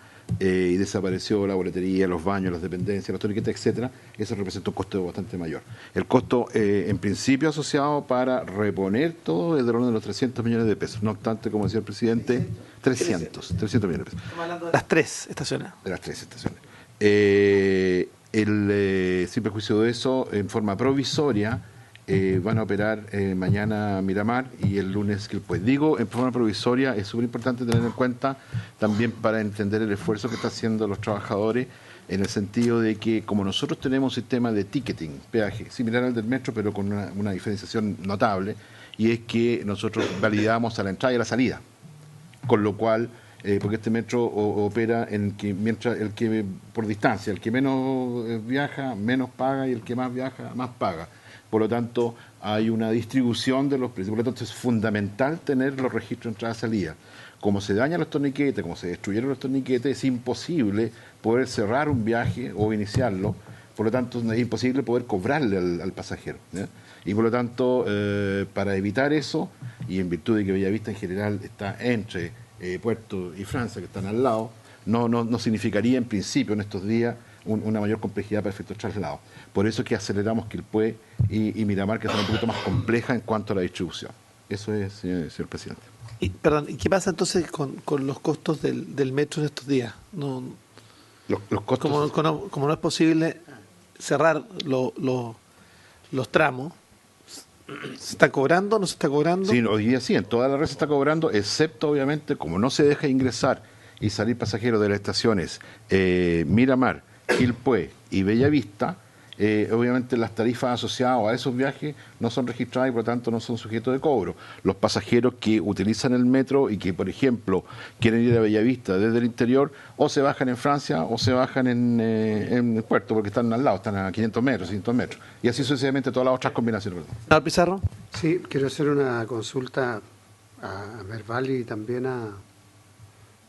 y desapareció la boletería, los baños, las dependencias, los torniquetes, etcétera. Eso representa un costo bastante mayor. El costo, en principio, asociado para reponer todo es del orden de los 300 millones de pesos. No obstante, como decía el presidente, 300 millones de pesos. Estamos hablando de las 3 estaciones. De las 3 estaciones. Sin perjuicio de eso, en forma provisoria, van a operar mañana Miramar y el lunes Quilpué. Digo, en forma provisoria, es súper importante tener en cuenta también para entender el esfuerzo que están haciendo los trabajadores, en el sentido de que como nosotros tenemos un sistema de ticketing, peaje, similar al del metro, pero con una diferenciación notable, y es que nosotros validamos a la entrada y a la salida, con lo cual porque este metro opera en que mientras el que por distancia, el que menos viaja, menos paga, y el que más viaja, más paga. Por lo tanto, hay una distribución de los precios. Por lo tanto, es fundamental tener los registros de entrada y salida. Como se dañan los torniquetes, como se destruyeron los torniquetes, es imposible poder cerrar un viaje o iniciarlo. Por lo tanto, es imposible poder cobrarle al pasajero, ¿ya? Y por lo tanto, para evitar eso, y en virtud de que Bellavista en general está entre Puerto y Francia, que están al lado, no significaría en principio en estos días una mayor complejidad para efectos traslados. Por eso es que aceleramos Quilpué y Miramar, que son un poquito más complejas en cuanto a la distribución. Eso es, señor presidente. ¿Y qué pasa entonces con los costos del metro en estos días? No, Los costos... como no es posible cerrar los tramos, ¿se está cobrando o no se está cobrando? Sí, hoy día sí, en toda la red se está cobrando, excepto obviamente, como no se deja ingresar y salir pasajeros de las estaciones Miramar, Quilpué y Bellavista, obviamente las tarifas asociadas a esos viajes no son registradas y por lo tanto no son sujetos de cobro. Los pasajeros que utilizan el metro y que, por ejemplo, quieren ir a Bellavista desde el interior, o se bajan en Francia o se bajan en el puerto, porque están al lado, están a 500 metros, 600 metros. Y así sucesivamente todas las otras combinaciones. ¿Senador Pizarro? Sí, quiero hacer una consulta a verbal y también a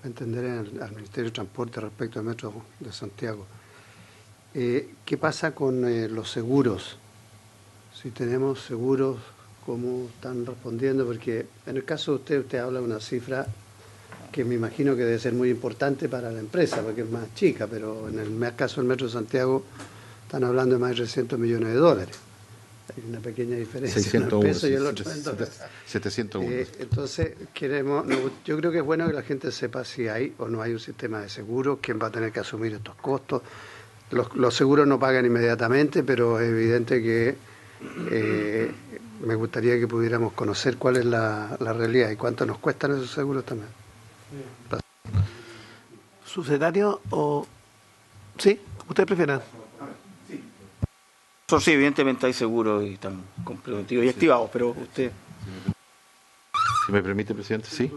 entender al Ministerio de Transporte respecto al Metro de Santiago. ¿Qué pasa con los seguros? Si tenemos seguros cómo están respondiendo, porque en el caso de usted habla de una cifra que me imagino que debe ser muy importante para la empresa, porque es más chica, pero en el caso del Metro de Santiago están hablando de más de 300 millones de dólares. Hay una pequeña diferencia, 601, en peso y el otro en dólares. 701. Entonces, yo creo que es bueno que la gente sepa si hay o no hay un sistema de seguro, quién va a tener que asumir estos costos. Los seguros no pagan inmediatamente, pero es evidente que me gustaría que pudiéramos conocer cuál es la realidad y cuánto nos cuestan esos seguros también. ¿Subsecretario o...? ¿Sí? ¿Ustedes prefieran? Sí, evidentemente hay seguros y están comprometidos y activados, pero usted... Si me permite, presidente, sí.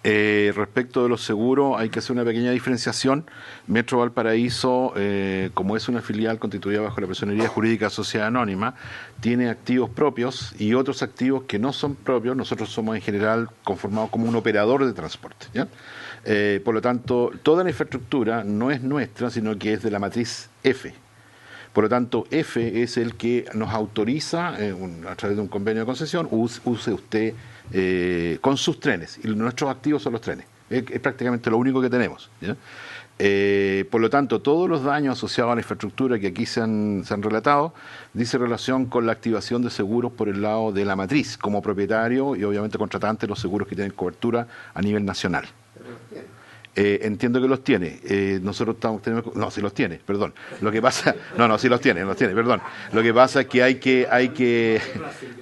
Respecto de los seguros, hay que hacer una pequeña diferenciación. Metro Valparaíso, como es una filial constituida bajo la personería jurídica Sociedad Anónima, tiene activos propios y otros activos que no son propios. Nosotros somos en general conformados como un operador de transporte, ¿ya? Por lo tanto, toda la infraestructura no es nuestra, sino que es de la matriz F. Por lo tanto, F es el que nos autoriza, a través de un convenio de concesión, use usted con sus trenes. Y nuestros activos son los trenes. Es prácticamente lo único que tenemos, ¿ya? Por lo tanto, todos los daños asociados a la infraestructura que aquí se han relatado, dice relación con la activación de seguros por el lado de la matriz, como propietario y obviamente contratante de los seguros que tienen cobertura a nivel nacional. Entiendo que los tiene. Nosotros no, sí los tiene, perdón. Lo que pasa, sí los tiene, perdón. Lo que pasa es que hay que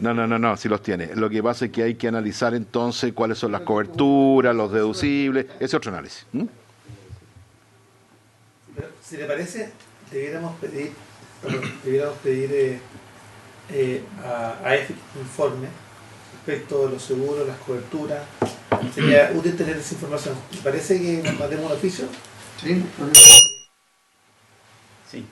no, sí los tiene. Lo que pasa es que hay que analizar entonces cuáles son las coberturas, los deducibles, ese otro análisis. Si le parece, debiéramos pedir a EFE un informe respecto de los seguros, las coberturas. Sería útil tener esa información. ¿Le parece que nos mandemos un oficio? Sí. Sí.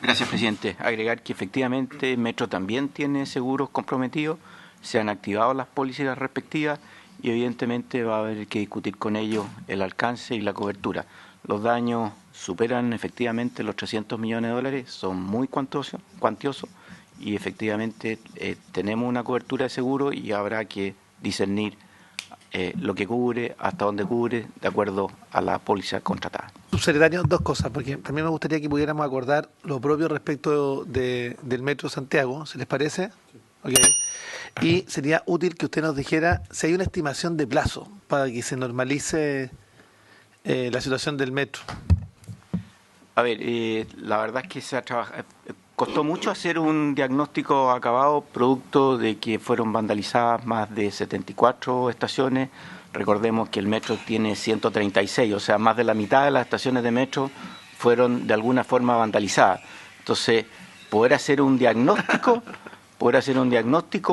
Gracias, presidente. Agregar que efectivamente Metro también tiene seguros comprometidos, se han activado las pólizas respectivas y evidentemente va a haber que discutir con ellos el alcance y la cobertura. Los daños superan efectivamente los 300 millones de dólares, son muy cuantiosos y efectivamente tenemos una cobertura de seguro y habrá que discernir lo que cubre, hasta dónde cubre, de acuerdo a la póliza contratada. Subsecretario, dos cosas, porque también me gustaría que pudiéramos acordar lo propio respecto del Metro Santiago, ¿se les parece? Okay. Y sería útil que usted nos dijera si hay una estimación de plazo para que se normalice la situación del metro. A ver, la verdad es que se ha trabajado... Costó mucho hacer un diagnóstico acabado, producto de que fueron vandalizadas más de 74 estaciones. Recordemos que el metro tiene 136, o sea, más de la mitad de las estaciones de metro fueron de alguna forma vandalizadas. Entonces, poder hacer un diagnóstico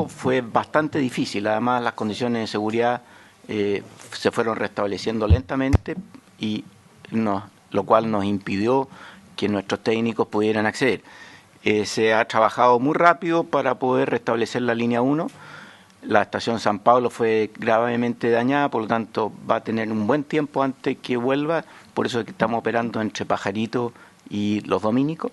fue bastante difícil. Además, las condiciones de seguridad se fueron restableciendo lentamente y lo cual nos impidió que nuestros técnicos pudieran acceder. Se ha trabajado muy rápido para poder restablecer la línea 1. La estación San Pablo fue gravemente dañada, por lo tanto va a tener un buen tiempo antes que vuelva, por eso es que estamos operando entre Pajarito y Los Dominicos.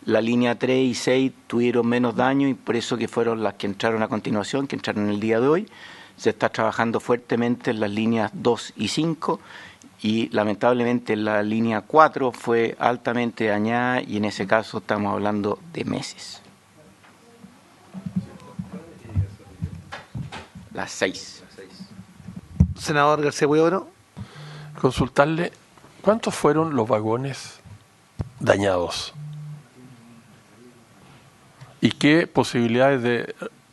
La línea 3 y 6 tuvieron menos daño y por eso que fueron las que entraron a continuación, que entraron el día de hoy. Se está trabajando fuertemente en las líneas 2 y 5 y lamentablemente la línea 4 fue altamente dañada y en ese caso estamos hablando de meses. Las 6. Senador García Huidobro. Consultarle, ¿cuántos fueron los vagones dañados? ¿Y qué posibilidades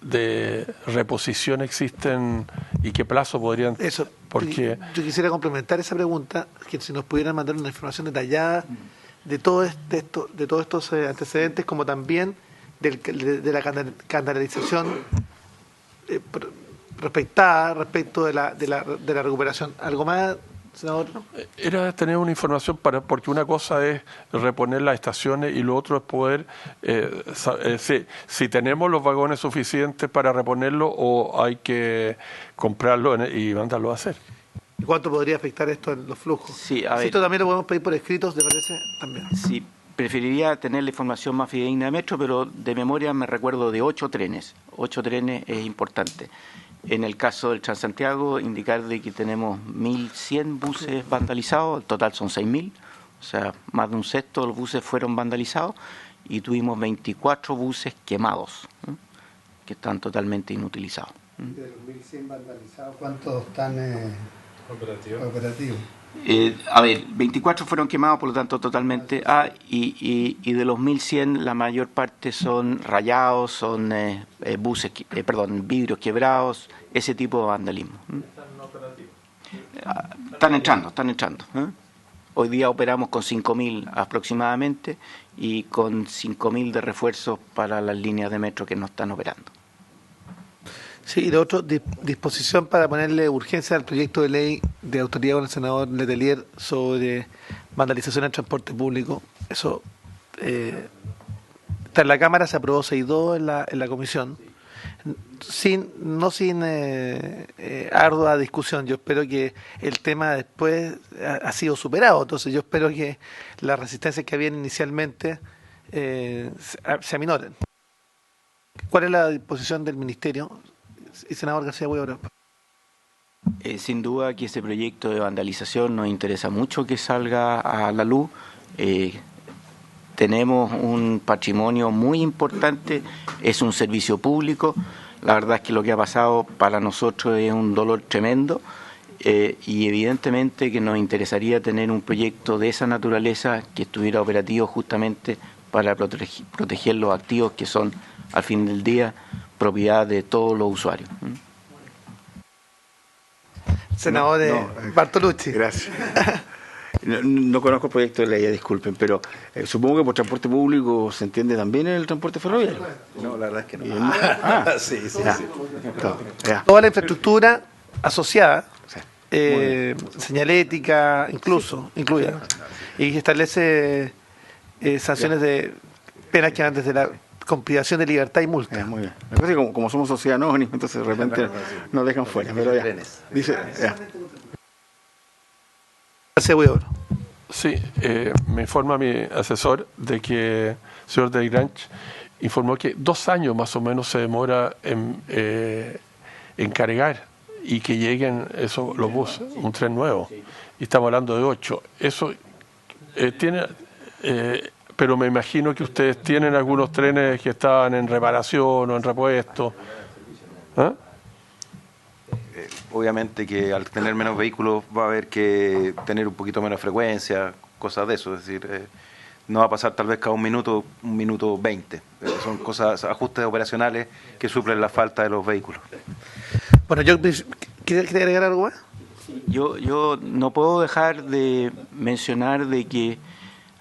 de reposición existen y qué plazo podrían... Eso, porque yo quisiera complementar esa pregunta, que si nos pudieran mandar una información detallada de todos estos antecedentes, como también de la canalización respecto de la recuperación. ¿Algo más, senador? Era tener una información porque una cosa es reponer las estaciones y lo otro es poder si tenemos los vagones suficientes para reponerlo o hay que comprarlo y mandarlo a hacer. ¿Y cuánto podría afectar esto en los flujos? Sí, a ver, esto también lo podemos pedir por escritos, ¿te parece? También. Sí, Preferiría tener la información más fidedigna de Metro, pero de memoria me recuerdo de 8 trenes. 8 trenes es importante. En el caso del Transantiago, indicar de que tenemos 1.100 buses vandalizados, el total son 6.000, o sea, más de un sexto de los buses fueron vandalizados, y tuvimos 24 buses quemados, que están totalmente inutilizados. De los 1.100 vandalizados, ¿cuántos están operativos? A ver, 24 fueron quemados, por lo tanto totalmente, y de los 1.100 la mayor parte son rayados, son vidrios quebrados, ese tipo de vandalismo. Están entrando. Hoy día operamos con 5.000 aproximadamente y con 5.000 de refuerzos para las líneas de metro que no están operando. Sí, y lo otro, disposición para ponerle urgencia al proyecto de ley de autoridad con el senador Letelier sobre vandalización en transporte público. Eso está en la Cámara, se aprobó 6-2 en la comisión, sin ardua discusión. Yo espero que el tema después ha sido superado, entonces yo espero que las resistencias que habían inicialmente se aminoren. ¿Cuál es la disposición del Ministerio? Y senador García Huidobro. Sin duda que ese proyecto de vandalización nos interesa mucho que salga a la luz. Tenemos un patrimonio muy importante, es un servicio público. La verdad es que lo que ha pasado para nosotros es un dolor tremendo, y evidentemente que nos interesaría tener un proyecto de esa naturaleza que estuviera operativo justamente para proteger los activos que son, al fin del día, propiedad de todos los usuarios. Senador Bartolucci. Gracias. No conozco el proyecto de ley, disculpen, pero supongo que por transporte público se entiende también el transporte ferroviario. No, la verdad es que no. Sí. Toda la infraestructura asociada, señalética, incluida, y que establece sanciones de penas que van desde la con privación de libertad y multa. Muy bien. Me parece que como somos sociedad anónima, entonces de repente nos dejan fuera. Pero ya. Dice, ya. Sí, me informa mi asesor de que el señor Delgrange informó que 2 años más o menos se demora en cargar y que lleguen los buses, un tren nuevo. Y estamos hablando de 8. Eso tiene... pero me imagino que ustedes tienen algunos trenes que estaban en reparación o en repuesto. Obviamente que al tener menos vehículos va a haber que tener un poquito menos frecuencia, cosas de eso. Es decir, no va a pasar tal vez cada un minuto 20. Son cosas, ajustes operacionales que suplen la falta de los vehículos. Bueno, ¿quiere agregar algo más? Yo no puedo dejar de mencionar de que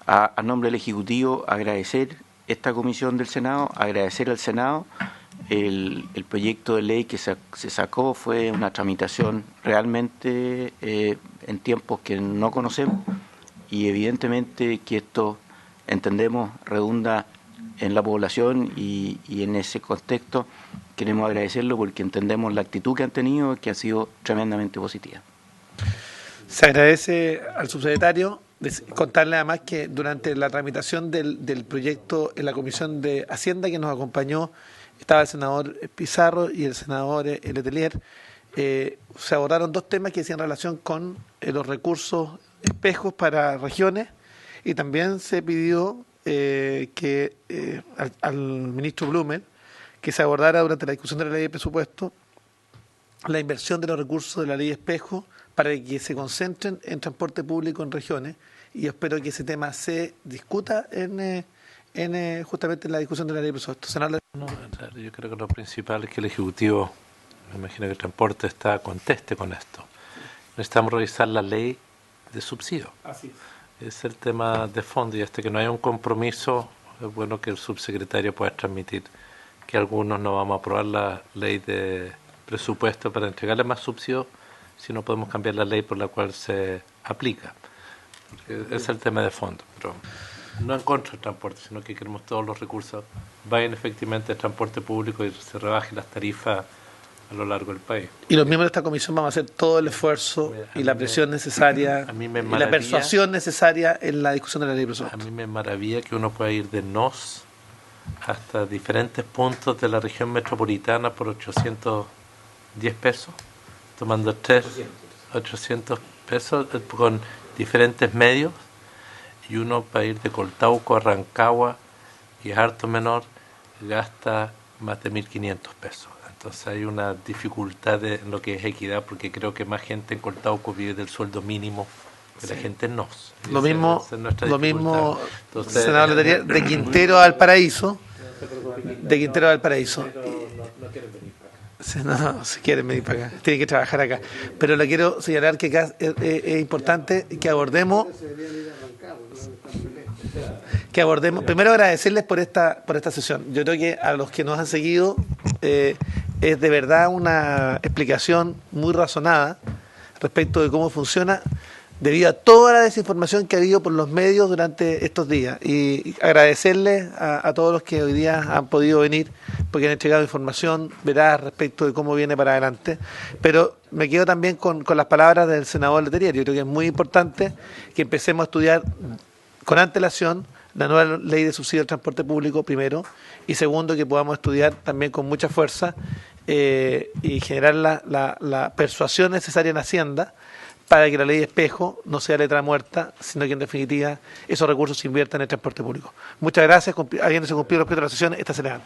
a nombre del Ejecutivo agradecer esta comisión del Senado, agradecer al Senado. El proyecto de ley que se sacó fue una tramitación realmente en tiempos que no conocemos, y evidentemente que esto, entendemos, redunda en la población, y en ese contexto queremos agradecerlo porque entendemos la actitud que han tenido, que ha sido tremendamente positiva. Se agradece al subsecretario. Contarle además que durante la tramitación del proyecto en la Comisión de Hacienda, que nos acompañó, estaba el senador Pizarro y el senador Letelier. Se abordaron 2 temas que hacían relación con los recursos espejos para regiones, y también se pidió que al ministro Blumen que se abordara durante la discusión de la ley de presupuesto la inversión de los recursos de la ley de espejo para que se concentren en transporte público en regiones, y espero que ese tema se discuta justamente en la discusión de la ley de presupuesto. Senador. No, yo creo que lo principal es que el Ejecutivo, me imagino que el transporte conteste con esto. Necesitamos revisar la ley de subsidio. Así es el tema de fondo, y hasta que no haya un compromiso, es bueno que el subsecretario pueda transmitir que algunos no vamos a aprobar la ley de presupuesto para entregarle más subsidios si no podemos cambiar la ley por la cual se aplica. Porque es el tema de fondo. Pero no en contra del transporte, sino que queremos todos los recursos vayan efectivamente al transporte público y se rebajen las tarifas a lo largo del país. Y los miembros de esta comisión vamos a hacer todo el esfuerzo y la presión necesaria y la persuasión necesaria en la discusión de la ley de presupuesto. A mí me maravilla que uno pueda ir de NOS hasta diferentes puntos de la región metropolitana por 810 pesos, tomando 800 pesos con diferentes medios, y uno para ir de Coltauco a Rancagua, y es harto menor, gasta más de 1.500 pesos. Entonces hay una dificultad en lo que es equidad, porque creo que más gente en Coltauco vive del sueldo mínimo que la gente en NOS. Lo mismo, Entonces, senador Letelier, de Quintero al Paraíso. De Quintero al Paraíso. No, si quieren venir para acá, tienen que trabajar acá. Pero le quiero señalar que acá es importante que abordemos, primero agradecerles por esta sesión. Yo creo que a los que nos han seguido es de verdad una explicación muy razonada respecto de cómo funciona, debido a toda la desinformación que ha habido por los medios durante estos días. Y agradecerles a todos los que hoy día han podido venir, porque han entregado información veraz respecto de cómo viene para adelante. Pero me quedo también con las palabras del senador Letelier. Yo creo que es muy importante que empecemos a estudiar con antelación la nueva ley de subsidio al transporte público, primero, y segundo, que podamos estudiar también con mucha fuerza y generar la persuasión necesaria en Hacienda para que la ley de espejo no sea letra muerta, sino que en definitiva esos recursos se inviertan en el transporte público. Muchas gracias. Habiéndose cumplido el respeto de la sesión, esta se levanta.